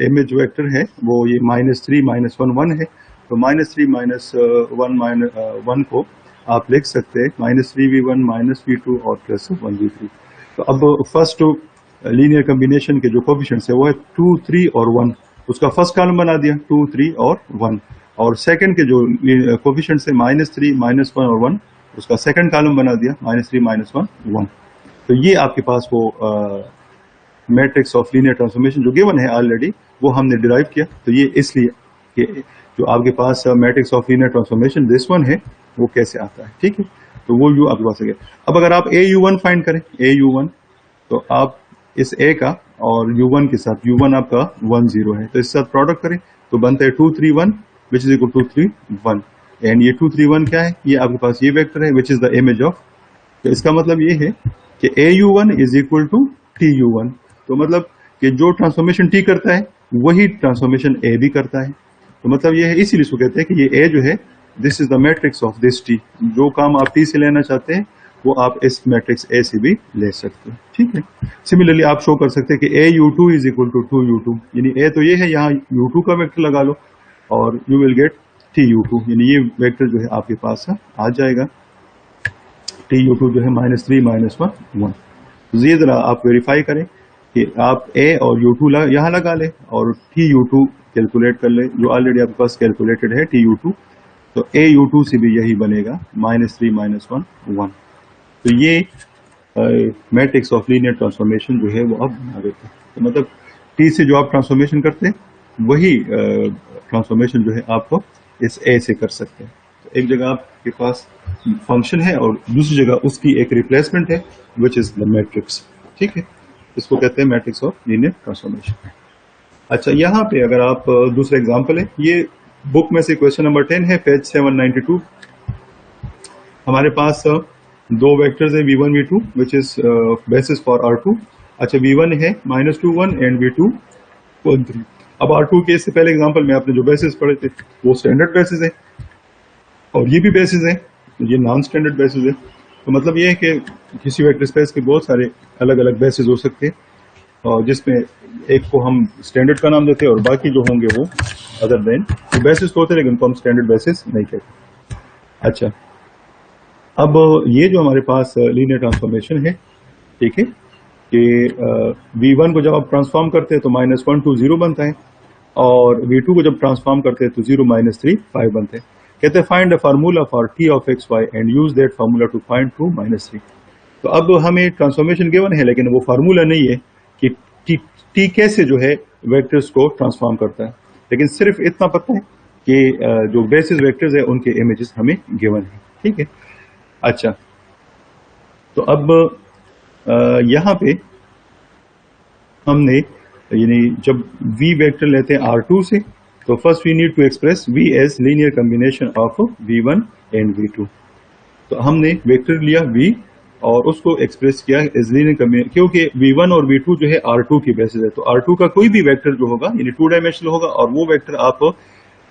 इमेज वेक्टर है वो ये -3 -1 1 है, तो -3 -1 1 को आप लिख सकते हैं -3v1 -v2 और प्लस 1v3। तो अब फर्स्ट लीनियर कॉम्बिनेशन के जो कोफिशिएंट्स है वो है 2 3 और 1, उसका फर्स्ट कॉलम बना दिया 2 3 और 1, और सेकंड के जो कोफिशिएंट्स है -3 -1 और 1, उसका सेकंड कॉलम बना दिया -3 -1 1। तो ये आपके पास वो मैट्रिक्स ऑफ लीनियर ट्रांसफॉर्मेशन जो गिवन है ऑलरेडी वो हमने डिराइव किया। तो ये इसलिए कि जो आपके पास matrix of linear transformation this one है वो कैसे आता है। ठीक है, तो वो यू आपके पास आ गया। अब अगर आप AU1 फाइंड करें, AU1, तो आप इस A का और U1 के साथ, U1 आपका 1 0 है, तो इसके साथ प्रोडक्ट करें तो बनता है 2 3 1 which is equal to 3 1, and ये 2 3 1 क्या है, ये आपके पास ये वेक्टर है which is the image of. तो इसका मतलब ये है कि AU1 is equal to TU1, तो मतलब कि जो ट्रांसफॉर्मेशन T करता है वही ट्रांसफॉर्मेशन A भी करता है। तो मतलब ये है, इसीलिए इसको कहते हैं कि ये A जो है this is the matrix of this T। जो काम आप T से लेना चाहते हैं वो आप इस मैट्रिक्स A से भी ले सकते हैं। ठीक है, सिमिलरली आप शो कर सकते हैं कि AU2 is equal to 2U2, यानी A तो ये है, यहाँ U2 का वेक्टर लगा लो और यू विल गेट TU2, यानी ये वेक्टर जो है आपके पास आ जाएगा। TU2 जो है -3 -1 1। तो ये जरा आप वेरीफाई करें कि आप A और U2 यहाँ लगा ले और TU2 कैलकुलेट कर ले, जो ऑलरेडी आपके पास कैलकुलेटेड है TU2, तो AU2 से भी यही बनेगा -3 -1 1। तो ये मैट्रिक्स ऑफ लीनियर ट्रांसफॉर्मेशन जो है वो अब बना देते हैं। तो मतलब T से जो आप ट्रांसफॉर्मेशन करते हैं वही ट्रांसफॉर्मेशन जो है आपको इस A से कर सकते हैं। तो एक जगह आपके पास फंक्शन है और दूसरी जगह उसकी एक रिप्लेसमेंट है विच इज द मैट्रिक्स। ठीक है, इसको कहते हैं मैट्रिक्स ऑफ लीनियर ट्रांसफॉर्मेशन। अच्छा, यहाँ पे अगर आप दूसरा एग्जांपल है, ये बुक में से क्वेश्चन नंबर 10 है, पेज 792। हमारे पास दो वेक्टर्स है v1 v2 which is basis for R2। अच्छा, v1 है -2 1 एंड v2 1 3। अब R2 के इससे पहले एग्जांपल में आपने जो बेसिस पढ़े थे वो स्टैंडर्ड बेसिस है और ये भी बेसिस है, ये नॉन स्टैंडर्ड बेसिस है। तो मतलब ये है कि किसी वेक्टर स्पेस के बहुत सारे अलग अलग बेसिस हो सकते हैं जिसमें एक को हम स्टैंडर्ड का नाम देते हैं और बाकी जो होंगे वो अदर देन बेसिस होते हैं, लेकिन उनको हम स्टैंडर्ड बेसिस नहीं कहते। अच्छा, अब ये जो हमारे पास लीनियर ट्रांसफॉर्मेशन है, ठीक है, कि V1 को जब आप ट्रांसफॉर्म करते हैं तो -1 2 0 बनता है, और V2 को जब ट्रांसफॉर्म करते हैं तो 0 -3 5 बनते हैं। कहते हैं find a formula for t of x y and use that formula to find 2 -3। तो अब हमें ट्रांसफॉर्मेशन गिवन है, लेकिन वो फार्मूला नहीं है कि t कैसे जो है वेक्टर्स को ट्रांसफॉर्म करता है, लेकिन सिर्फ इतना पता है कि जो बेसिस वेक्टर्स है उनके इमेजेस हमें गिवन है, ठीक है। अच्छा, तो अब यहाँ पे हमने यानी जब v वेक्टर लेते हैं R2 से, तो first we need to express v as linear combination of v1 and v2। तो हमने वेक्टर लिया v और उसको एक्सप्रेस किया एज लीनियर कॉम्बिनेशन, क्योंकि v1 और v2 जो है R2 की बेसिस है, तो R2 का कोई भी वेक्टर जो होगा यानी 2 डायमेंशनल होगा, और वो वेक्टर आप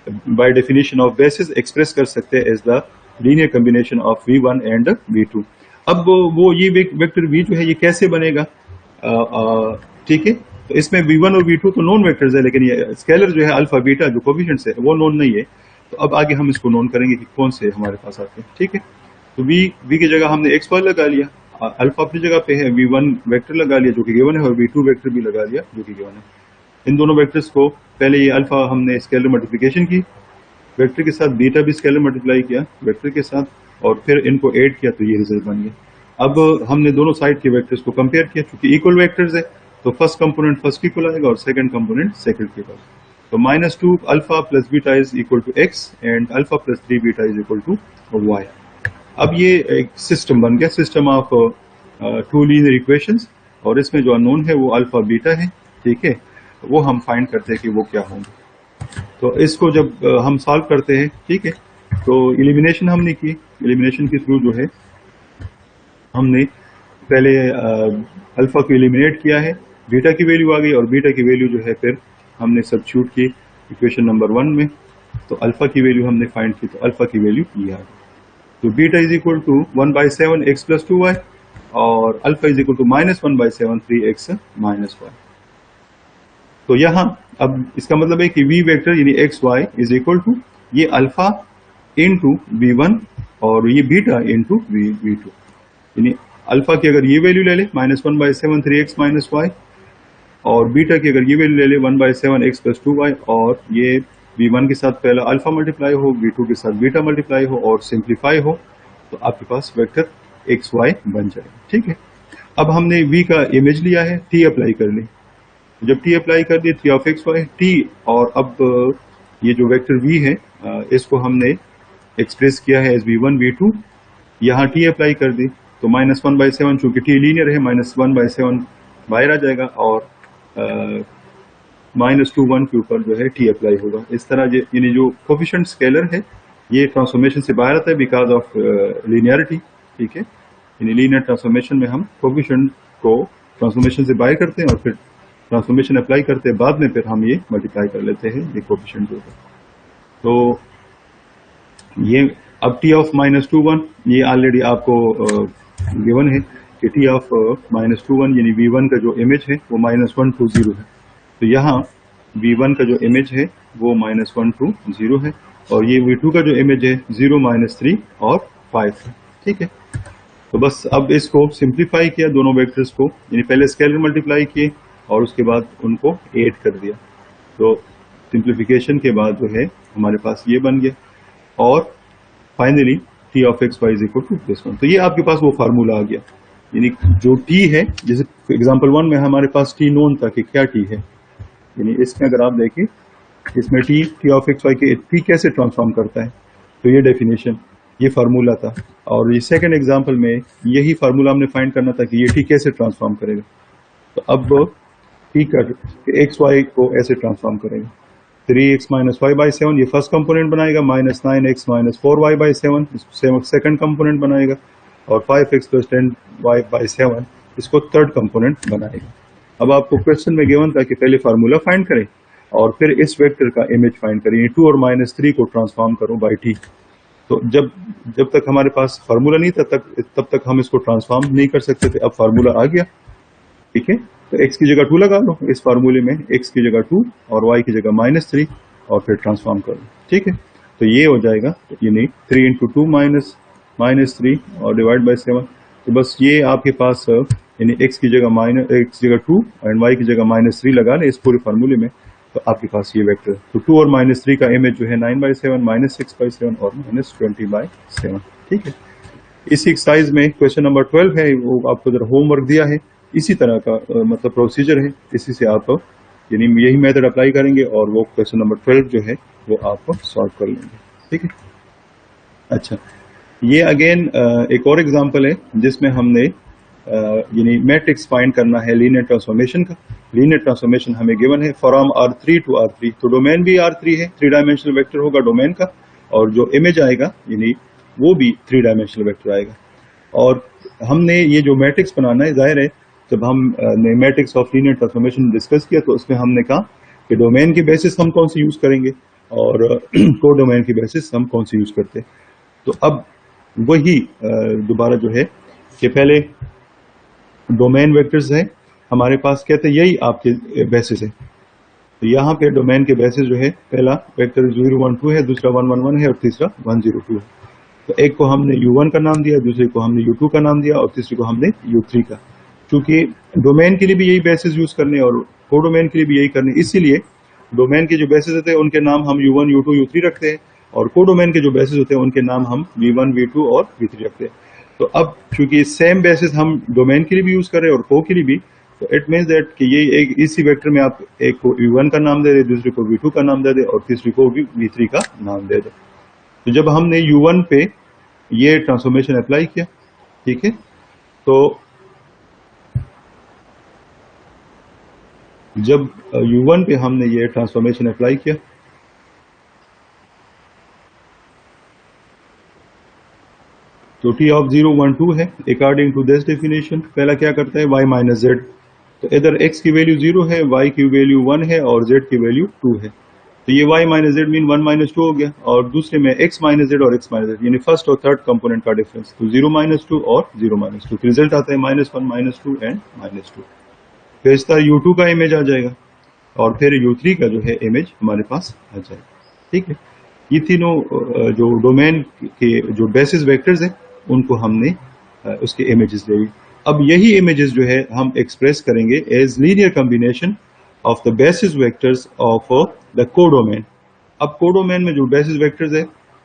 by definition of basis express कर सकते हैं as the linear combination of v1 and v2। अब वो ये वेक्टर v जो है ये कैसे बनेगा, ठीक है। तो इसमें v1 और v2 तो नोन वेक्टर्स है, लेकिन ये स्केलर जो है अल्फा बीटा जो कोफिशिएंट्स है वो नोन नहीं है। तो अब आगे हम इसको नोन करेंगे कि कौन से हमारे पास आते हैं, ठीक है। तो v की जगह हमने x y लगा लिया, अल्फा अपनी जगह पे है, v1 वेक्टर लगा लिया जो कि गिवन है, और v2 वेक्टर भी लगा लिया जो कि गिवन है। इन दोनों वेक्टर्स को पहले ये अल्फा हमने स्केलर मल्टीप्लिकेशन की, वेक्टर के साथ बीटा भी स्केलर मल्टीप्लाई किया वेक्टर के साथ, और फिर इनको ऐड किया तो ये रिजल्ट बन गया। अब हमने दोनों साइड के वेक्टर्स को कंपेयर किया, क्योंकि इक्वल वेक्टर्स है तो फर्स्ट कंपोनेंट फर्स्ट इक्वल आएगा और सेकंड कंपोनेंट सेकंड के इक्वल। तो -2 alpha plus beta is equal to x and alpha plus 3 beta is equal to y। अब ये एक सिस्टम बन गया, सिस्टम ऑफ 2 लीनियर इक्वेशंस, और इसमें जो अननोन है वो अल्फा बीटा है, ठीक है। वो हम फाइंड करते हैं कि वो क्या होंगे। तो इसको जब हम सॉल्व करते हैं, ठीक है, तो एलिमिनेशन हमने की, एलिमिनेशन के थ्रू जो है हमने पहले अल्फा को एलिमिनेट किया है, बीटा की वैल्यू आ गई, और बीटा की वैल्यू जो है फिर हमने सब्स्टिट्यूट की इक्वेशन नंबर 1 में, तो अल्फा की वैल्यू हमने फाइंड की, तो अल्फा की वैल्यू ये आ गई। तो beta is equal to 1/7 x plus 2y, और alpha is equal to -1/7 3x minus y। तो यहाँ अब इसका मतलब है कि v वेक्टर यानी x y is equal to ये अल्फा इंटू v1 और ये बीटा इंटू v2, यानी अल्फा की अगर ये वैल्यू ले ले -1/7 3x माइनस y, और बीटा की अगर ये वैल्यू ले ले 1/7 x प्लस 2y, और ये v1 के साथ पहला अल्फा मल्टीप्लाई हो, v2 के साथ बीटा मल्टीप्लाई हो और सिंप्लीफाई हो, तो आपके पास वेक्टर एक्स वाई बन जाएगा, ठीक है। अब हमने v का इमेज लिया है, t अप्लाई कर ली, जब t अप्लाई कर दिए 3 ऑफ एक्स वाई t, और अब ये जो वेक्टर v है इसको हमने एक्सप्रेस किया है एज v1 v2, यहाँ t अप्लाई कर दी तो -1/7, चूंकि t लीनियर है -1/7 बाहर आ जाएगा, और -2 1 के ऊपर जो है t अप्लाई होगा। इस तरह यानी जो कोफिशिएंट स्केलर है ये ट्रांसफॉर्मेशन से बाहर आता है बिकॉज ऑफ लीनियरिटी, ठीक है। यानी लीनियर ट्रांसफॉर्मेशन में हम कोफिशिएंट को ट्रांसफॉर्मेशन से बाहर करते हैं और फिर ट्रांसफॉर्मेशन अप्लाई करते हैं, बाद में फिर हम ये मल्टीप्लाई कर लेते हैं ये कोफिशिएंट जो है। तो ये अब t ऑफ -2 1 ये ऑलरेडी आपको गिवन है कि t ऑफ -2 1 यानी v1 का जो इमेज है वो -1 2 0 है। तो यहाँ v1 का जो इमेज है वो -1 2 0 है, और ये v2 का जो इमेज है 0 -3 और 5 है, ठीक है। तो बस अब इसको सिंप्लीफाई किया दोनों वेक्टर्स को, यानी पहले स्केलर मल्टीप्लाई किए और उसके बाद उनको ऐड कर दिया, तो सिंप्लीफिकेशन के बाद जो है हमारे पास ये बन गया, और finally t of x y is equal to this one. तो ये आपके पास वो फार्मूला आ गया, यानी जो t है, जैसे एग्जांपल 1 में हमारे पास t नोन था कि क्या t है, यानी इसमें अगर आप देखें इसमें t ऑफ एक्स वाई के t कैसे ट्रांसफॉर्म करता है, तो ये डेफिनेशन ये फार्मूला था, और ये सेकंड एग्जांपल में यही फार्मूला हमने फाइंड करना था कि ये t कैसे ट्रांसफॉर्म करेगा। तो अब t का एक्स वाई को ऐसे ट्रांसफॉर्म करेगा, 3x माइनस वाई बाई 7 ये फर्स्ट कंपोनेंट बनाएगा, -9x minus 4y by 7 second component बनाएगा, और 5x प्लस 10y बाई 7 इसको थर्ड कंपोनेंट बनाएगा। अब आपको क्वेश्चन में गिवन था कि पहले फार्मूला फाइंड करें और फिर इस वेक्टर का इमेज फाइंड करें, 2 और -3 को ट्रांसफॉर्म करो बाई t। तो जब तक हमारे पास फार्मूला नहीं था तब तक हम इसको ट्रांसफॉर्म नहीं कर सकते थे। अब फार्मूला आ गया, ठीक है, तो x की जगह 2 लगा लो इस फार्मूले में, x की जगह 2 और y की जगह -3 और फिर ट्रांसफॉर्म कर लो, ठीक है। तो ये हो जाएगा यानी 3 इंटू 2 -3 और डिवाइड बाई 7। तो बस ये आपके पास यानी x की जगह 2 एंड y की जगह -3 लगा लें इस पूरे फार्मूले में, तो आपके पास ये वेक्टर। तो 2 और -3 का इमेज जो है 9/7 -6/7 और -20/7, ठीक है। इसी एक्सरसाइज में क्वेश्चन नंबर 12 है, वो आपको जरा होमवर्क दिया है, इसी तरह का मतलब प्रोसीजर है, इसी से आप यानी यही मेथड अप्लाई करेंगे और वो क्वेश्चन नंबर 12 जो है वो आप सॉल्व कर लेंगे, ठीक है। अच्छा, ये अगेन एक और एग्जांपल है जिसमें हमने यानी मैट्रिक्स फाइंड करना है लीनियर ट्रांसफॉर्मेशन का। लीनियर ट्रांसफॉर्मेशन हमें गिवन है फ्रॉम R3 टू R3, तो डोमेन भी R3 है, 3 डायमेंशनल वेक्टर होगा डोमेन का, और जो इमेज आएगा यानी वो भी 3 डायमेंशनल वेक्टर आएगा। और हमने ये जो मैट्रिक्स बनाना है, जाहिर है जब हम ने matrix of linear transformation discuss किया तो उसमें हमने कहा कि डोमेन की बेसिस हम कौन सी यूज करेंगे और को डोमेन की बेसिस हम कौन सी यूज करते हैं। तो अब वही दोबारा जो है कि पहले डोमेन वेक्टर्स है हमारे पास, कहते हैं यही आपके बेसिस है। तो यहाँ पे डोमेन के बेसिस जो है पहला वेक्टर 0 1 2 है, दूसरा 1 1 1 है और तीसरा 1 0 2 है। तो एक को हमने U1 का नाम दिया, दूसरे को हमने U2 का नाम दिया और तीसरे को हमने U3 का। क्योंकि डोमेन के लिए भी यही बेसिस यूज करने और कोडोमेन के लिए भी यही करने, इसीलिए डोमेन के जो बेसिस होते हैं उनके नाम हम U1 U2 U3 रखते हैं और कोडोमेन के जो बेसिस होते हैं उनके नाम हम V1 V2 और V3 रखते हैं। तो अब चूंकि सेम बेसिस हम डोमेन के लिए भी यूज कर रहे हैं और को के लिए भी, तो इट मीन्स दैट कि ये एक इसी वेक्टर में आप एक को U1 का नाम दे दे, दूसरे को V2 का नाम दे दे और तीसरे को V3 का नाम दे दे। तो जब हमने U1 पे ये ट्रांसफॉर्मेशन अप्लाई किया, ठीक है, तो जब U1 पे हमने ये ट्रांसफॉर्मेशन अप्लाई किया तो T ऑफ 0 1 2 है अकॉर्डिंग टू दिस डेफिनेशन। पहला क्या करता है y माइनस जेड, तो इधर x की वैल्यू 0 है, y की वैल्यू 1 है और z की वैल्यू 2 है। तो ये y minus Z mean 1 minus 2 हो गया, और दूसरे में x माइनस जेड और x माइनस जेड यानी फर्स्ट और थर्ड कंपोनेंट का डिफरेंस, तो 0 माइनस 2 और 0 माइनस 2, रिजल्ट आता है -1 -2 एंड -2। फिर इस तरह U2 का इमेज आ जाएगा और फिर U3 का जो है इमेज हमारे पास आ जाएगा, ठीक है। ये तीनों जो डोमेन के जो बेसिस वेक्टर्स हैं उनको हमने उसके इमेजेस ले ली। अब यही इमेजेस जो है हम एक्सप्रेस करेंगे as linear combination of the basis vectors of the codomain. अब कोडोमेन में जो बेसिस वेक्टर्स है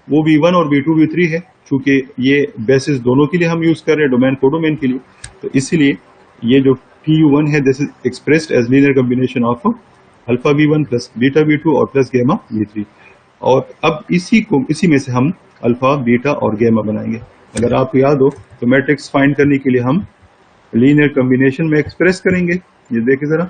वो V1 और V2 V3 है, चूंकि ये बेसिस दोनों के लिए हम यूज कर रहे हैं, डोमेन कोडोमेन के लिए, तो इसीलिए ये जो TU1 है this is expressed as linear combination of alpha V1 plus beta V2 और प्लस गैमा V3। और अब इसी में से हम अल्फा बीटा और गैमा बनाएंगे। अगर आपको याद हो तो मैट्रिक्स फाइंड करने के लिए हम लीनियर कॉम्बिनेशन में एक्सप्रेस करेंगे। ये देखिए जरा,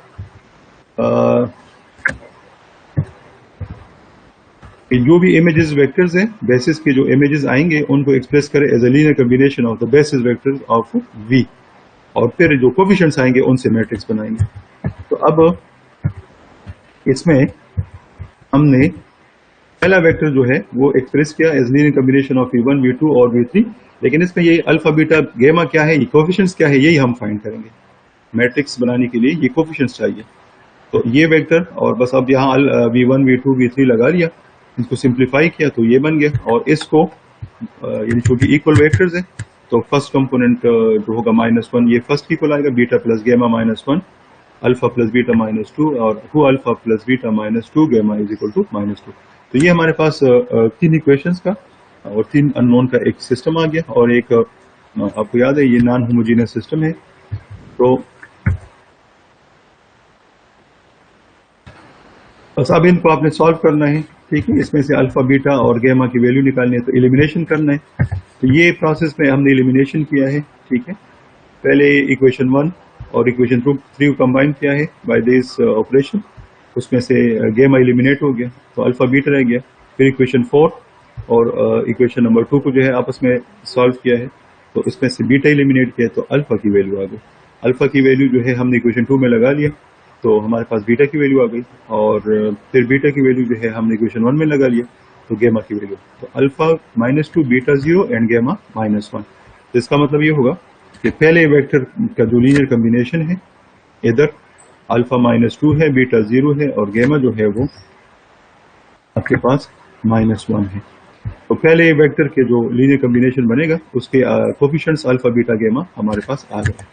जो भी इमेजेस वेक्टर्स हैं बेसिस के जो इमेजेस आएंगे उनको एक्सप्रेस करें as a linear combination of the basis vectors of V, और फिर जो कोफिशिएंट्स आएंगे उनसे मैट्रिक्स बनाएंगे। तो अब इसमें हमने पहला वेक्टर जो है वो एक्सप्रेस किया as linear combination of V1 V2 और V3, लेकिन इसमें ये अल्फा बीटा गैमा क्या है, ये कोफिशिएंट्स क्या है, यही हम फाइंड करेंगे। मैट्रिक्स बनाने के लिए ये कोफिशिएंट्स चाहिए। तो ये वेक्टर और बस अब यहाँ V1 V2 V3 लगा लिया, इसको सिंप्लीफाई किया तो ये बन गया। और इसको यानी चूंकि इक्वल वेक्टर्स है तो फर्स्ट कंपोनेंट जो होगा -1 ये फर्स्ट इक्वल आएगा, beta plus gamma -1, alpha plus beta -2 और 2 alpha plus beta -2 gamma is equal to -2। तो ये हमारे पास तीन इक्वेशंस का और तीन अननोन का एक सिस्टम आ गया, और एक आपको याद है ये नॉन होमोजेनियस सिस्टम है। तो बस अब इनको आपने सॉल्व करना है, ठीक है। इसमें से अल्फा बीटा और गैमा की वैल्यू निकालनी है तो एलिमिनेशन करना है। तो ये प्रोसेस में हमने एलिमिनेशन किया है, ठीक है। पहले इक्वेशन 1 और इक्वेशन 3 को कंबाइन किया है बाय दिस ऑपरेशन, उसमें से गैमा एलिमिनेट हो गया तो अल्फा बीटा रह गया। फिर इक्वेशन 4 और इक्वेशन नंबर 2 को जो है आपस में सॉल्व किया है तो इसमें से बीटा एलिमिनेट किया तो अल्फा की वैल्यू आ गई। अल्फा की वैल्यू जो है हमने इक्वेशन 2 में लगा लिया तो हमारे पास बीटा की वैल्यू आ गई, और फिर बीटा की वैल्यू जो है हमने इक्वेशन 1 में लगा लिया तो गैमा की वैल्यू, तो अल्फा -2 बीटा 0 एंड गैमा -1। तो इसका मतलब ये होगा कि पहले वेक्टर का जो लीनियर कॉम्बिनेशन है इधर अल्फा -2 है, बीटा 0 है और गेमा जो है वो आपके पास -1 है। तो पहले वेक्टर के जो लीनियर कॉम्बिनेशन बनेगा उसके कोफिशिएंट्स अल्फा बीटा गेमा हमारे पास आ गए।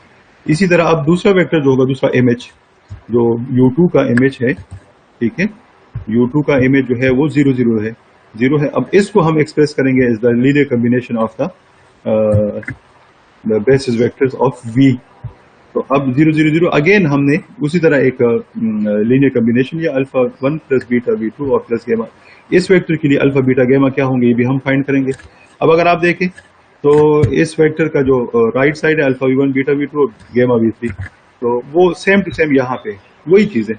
इसी तरह अब दूसरा वेक्टर जो होगा, दूसरा इमेज जो U2 का इमेज है, ठीक है, U2 का इमेज जो है वो 0 0 है, 0 है। अब इसको हम एक्सप्रेस करेंगे as the linear combination of the basis vectors of V। तो अब 0 0 0 अगेन हमने उसी तरह एक लीनियर कॉम्बिनेशन या अल्फा 1 प्लस बीटा V2 और प्लस गेमा, इस वेक्टर के लिए अल्फा बीटा गेमा क्या होंगे ये भी हम फाइंड करेंगे। अब अगर आप देखें तो इस वेक्टर का जो राइट साइड है अल्फा V1 बीटा V2 और गेमा V3, तो वो सेम टू सेम यहाँ पे वही चीज है,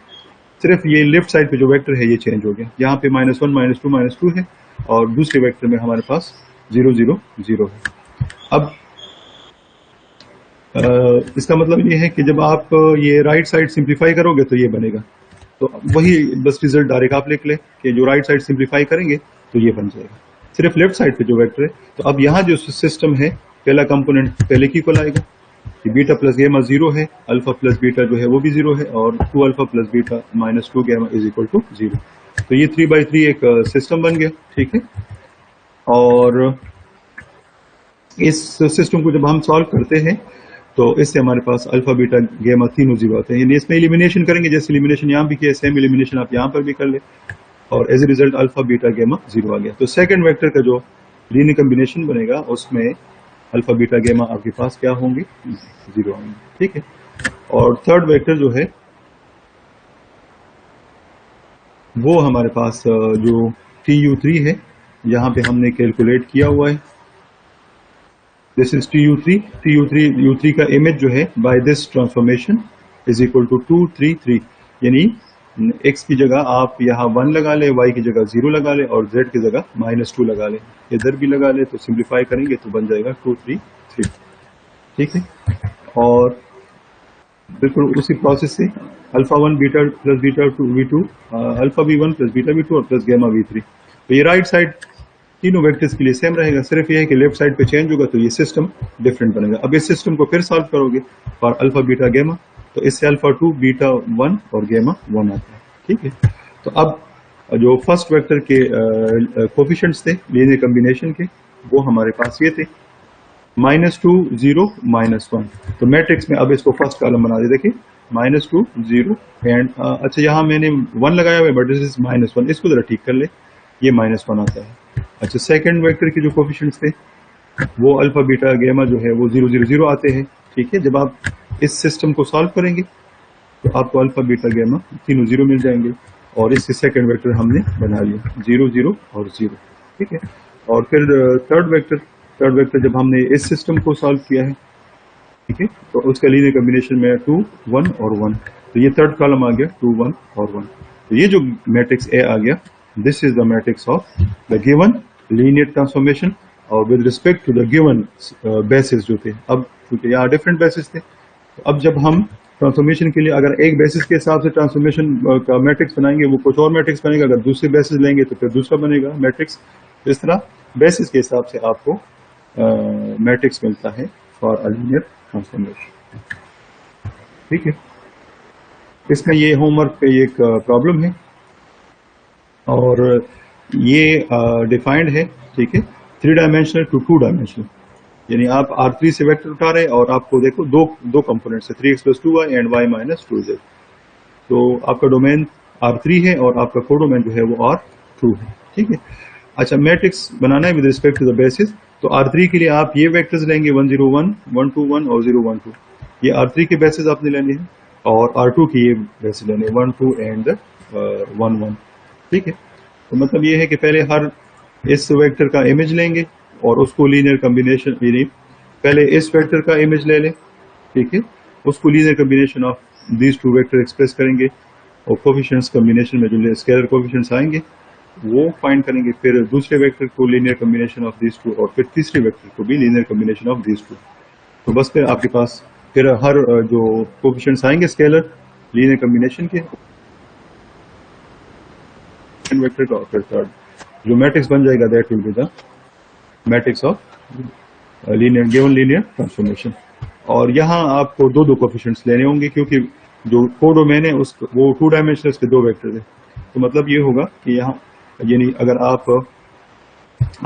सिर्फ ये लेफ्ट साइड पे जो वेक्टर है ये चेंज हो गया। यहाँ पे -1 -2 है और दूसरे वेक्टर में हमारे पास 0 0 0 है। अब इसका मतलब ये है कि जब आप ये राइट साइड सिंप्लीफाई करोगे तो ये बनेगा, तो वही बस रिजल्ट डायरेक्ट आप लिख ले कि जो राइट साइड सिंप्लीफाई करेंगे तो ये बन जाएगा, सिर्फ लेफ्ट साइड पे जो वेक्टर है। तो अब यहाँ जो सिस्टम है, पहला कंपोनेंट पहले की को लाएगा कि बीटा प्लस गेमा 0 है, अल्फा प्लस बीटा जो है वो भी 0 है और 2 अल्फा प्लस बीटा -2 गेमा इज इक्वल टू 0। तो ये 3/3 एक सिस्टम बन गया, ठीक है। और इस सिस्टम को जब हम सॉल्व करते हैं तो इससे हमारे पास अल्फा बीटा गेमा तीनों 0 आते हैं। यानी इसमें एलिमिनेशन करेंगे, जैसे एलिमिनेशन यहाँ भी किया, सेम एलिमिनेशन आप यहाँ पर भी कर ले और as a result alpha beta gamma 0 आ गया। तो सेकंड वेक्टर का जो लीनियर कॉम्बिनेशन बनेगा उसमें अल्फा बीटा गेमा आपके पास क्या होंगे, 0 होंगे, ठीक है। और थर्ड वेक्टर जो है वो हमारे पास जो TU3 है, यहाँ पे हमने कैलकुलेट किया हुआ है, दिस इज TU3 का इमेज जो है by this transformation is equal to 2 3 3, यानी x की जगह आप यहाँ 1 लगा ले, y की जगह 0 लगा ले और z की जगह -2 लगा ले, इधर भी लगा ले, तो सिंप्लीफाई करेंगे तो बन जाएगा 2 3 3, ठीक है। और बिल्कुल उसी प्रोसेस से alpha 1 beta plus beta V2, alpha V1 plus beta V2 और प्लस गेमा V3। तो ये राइट साइड तीनों वेक्टर्स के लिए सेम रहेगा, सिर्फ ये है कि लेफ्ट साइड पे चेंज होगा तो ये सिस्टम डिफरेंट बनेगा। अब इस सिस्टम को फिर सॉल्व करोगे फॉर अल्फा बीटा गेमा, तो इससे अल्फा 2 बीटा 1 और गेमा 1 आता है, ठीक है। तो अब जो फर्स्ट वेक्टर के कोफिशिएंट्स थे लीनियर कॉम्बिनेशन के वो हमारे पास ये थे -2 0 -1। तो मैट्रिक्स में अब इसको फर्स्ट कॉलम बना दे, देखिए -2 0 एंड अच्छा यहाँ मैंने 1 लगाया हुआ है बट दिस इज -1, इसको जरा ठीक कर ले, ये -1 आता है। अच्छा सेकंड वेक्टर के जो कोफिशिएंट्स थे वो अल्फा बीटा गेमा जो है वो 0 0 0 आते हैं, ठीक है। जब आप इस सिस्टम को सॉल्व करेंगे तो आपको अल्फा बीटा गेमा तीनों 0 मिल जाएंगे और इससे सेकंड वेक्टर हमने बना लिया 0 0 और 0, ठीक है। और फिर थर्ड वेक्टर जब हमने इस सिस्टम को सॉल्व किया है, ठीक है, तो उसका लीनियर कॉम्बिनेशन में 2 1 और 1, तो ये थर्ड कॉलम आ गया 2 1 और 1। तो ये जो मैट्रिक्स ए आ गया, this is the matrix of the given linear transformation और with respect to the given basis जो थे। अब क्योंकि यहाँ डिफरेंट बेसिस थे, तो अब जब हम ट्रांसफॉर्मेशन के लिए अगर एक बेसिस के हिसाब से ट्रांसफॉर्मेशन का मैट्रिक्स बनाएंगे वो कुछ और मैट्रिक्स बनेगा, अगर दूसरे बेसिस लेंगे तो फिर दूसरा बनेगा मैट्रिक्स। इस तरह बेसिस के हिसाब से आपको मैट्रिक्स मिलता है फॉर अ लीनियर ट्रांसफॉर्मेशन, ठीक है। इसमें ये होमवर्क पे एक प्रॉब्लम है और ये डिफाइंड है, ठीक है, 3 डायमेंशनल टू 2 डायमेंशनल, यानी आप R3 से वेक्टर उठा रहे हैं और आपको देखो दो कंपोनेंट्स है 3x + 2y and y - 2z। तो आपका डोमेन R3 है और आपका कोडोमेन जो है वो R2 है, ठीक है। अच्छा मैट्रिक्स बनाना है with respect to the basis, तो R3 के लिए आप ये वेक्टर्स लेंगे 1 0 1 1 2 1 और 0 1 2, ये R3 के बेसिस आपने लेने हैं और R2 की ये बेसिस लेने 1 2 एंड 1 1, ठीक है। तो मतलब ये है कि पहले हर इस वेक्टर का इमेज लेंगे और उसको लीनियर कॉम्बिनेशन, यानी पहले इस वेक्टर का इमेज ले लें, ठीक है, उसको linear combination of these two vector express करेंगे और कोफिशिएंट्स कॉम्बिनेशन में जो स्केलर कोफिशिएंट्स आएंगे वो फाइंड करेंगे, फिर दूसरे वेक्टर को linear combination of these two और फिर तीसरे वेक्टर को भी linear combination of these two. तो बस फिर आपके पास फिर हर जो कोफिशिएंट्स आएंगे स्केलर लीनियर कॉम्बिनेशन के वेक्टर का और फिर थर्ड जो मैट्रिक्स बन जाएगा that will be the matrix of linear given linear transformation. और यहाँ आपको दो कोफिशिएंट्स लेने होंगे क्योंकि जो कोडोमेन है उस वो 2 डायमेंशनल के 2 वेक्टर है। तो मतलब ये होगा कि यहाँ यानी अगर आप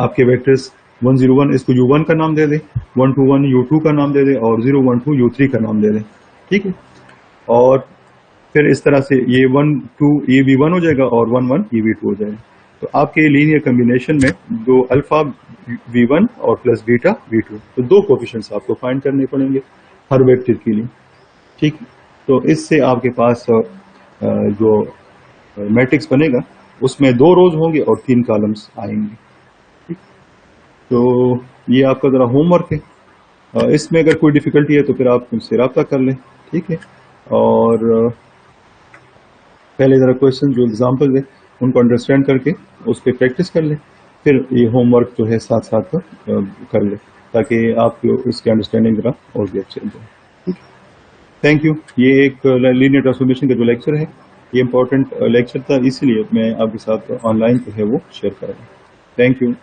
आपके वेक्टर्स 101 इसको u1 का नाम दे दें, 121 u2 का नाम दे दें और 012 u3 का नाम दे दें, ठीक है। और फिर इस तरह से ये 1 2 ये v1 हो जाएगा और 1 1 ये v2 हो जाएगा। तो आपके लीनियर कम्बिनेशन में दो अल्फा v1 और प्लस बीटा v2, तो 2 कोफिशिएंट्स आपको फाइंड करने पड़ेंगे हर वेक्टर के लिए, ठीक। तो इससे आपके पास जो मैट्रिक्स बनेगा उसमें 2 रोज होंगे और 3 कॉलम्स आएंगे, ठीक। तो ये आपका जरा होमवर्क है। इसमें अगर कोई डिफिकल्टी है तो फिर आप मुझसे रब्ता कर लें, ठीक है। और पहले जरा क्वेश्चन जो एग्जाम्पल है उनको अंडरस्टैंड करके उस पर प्रैक्टिस कर लें, फिर ये होमवर्क जो है साथ साथ कर लें ताकि आपको इसकी अंडरस्टैंडिंग जरा और भी अच्छी हो जाए। Thank you. ये एक लीनियर ट्रांसफॉर्मेशन का जो लेक्चर है ये इंपॉर्टेंट लेक्चर था, इसलिए मैं आपके साथ ऑनलाइन जो है वो शेयर कर रहा हूँ। Thank you.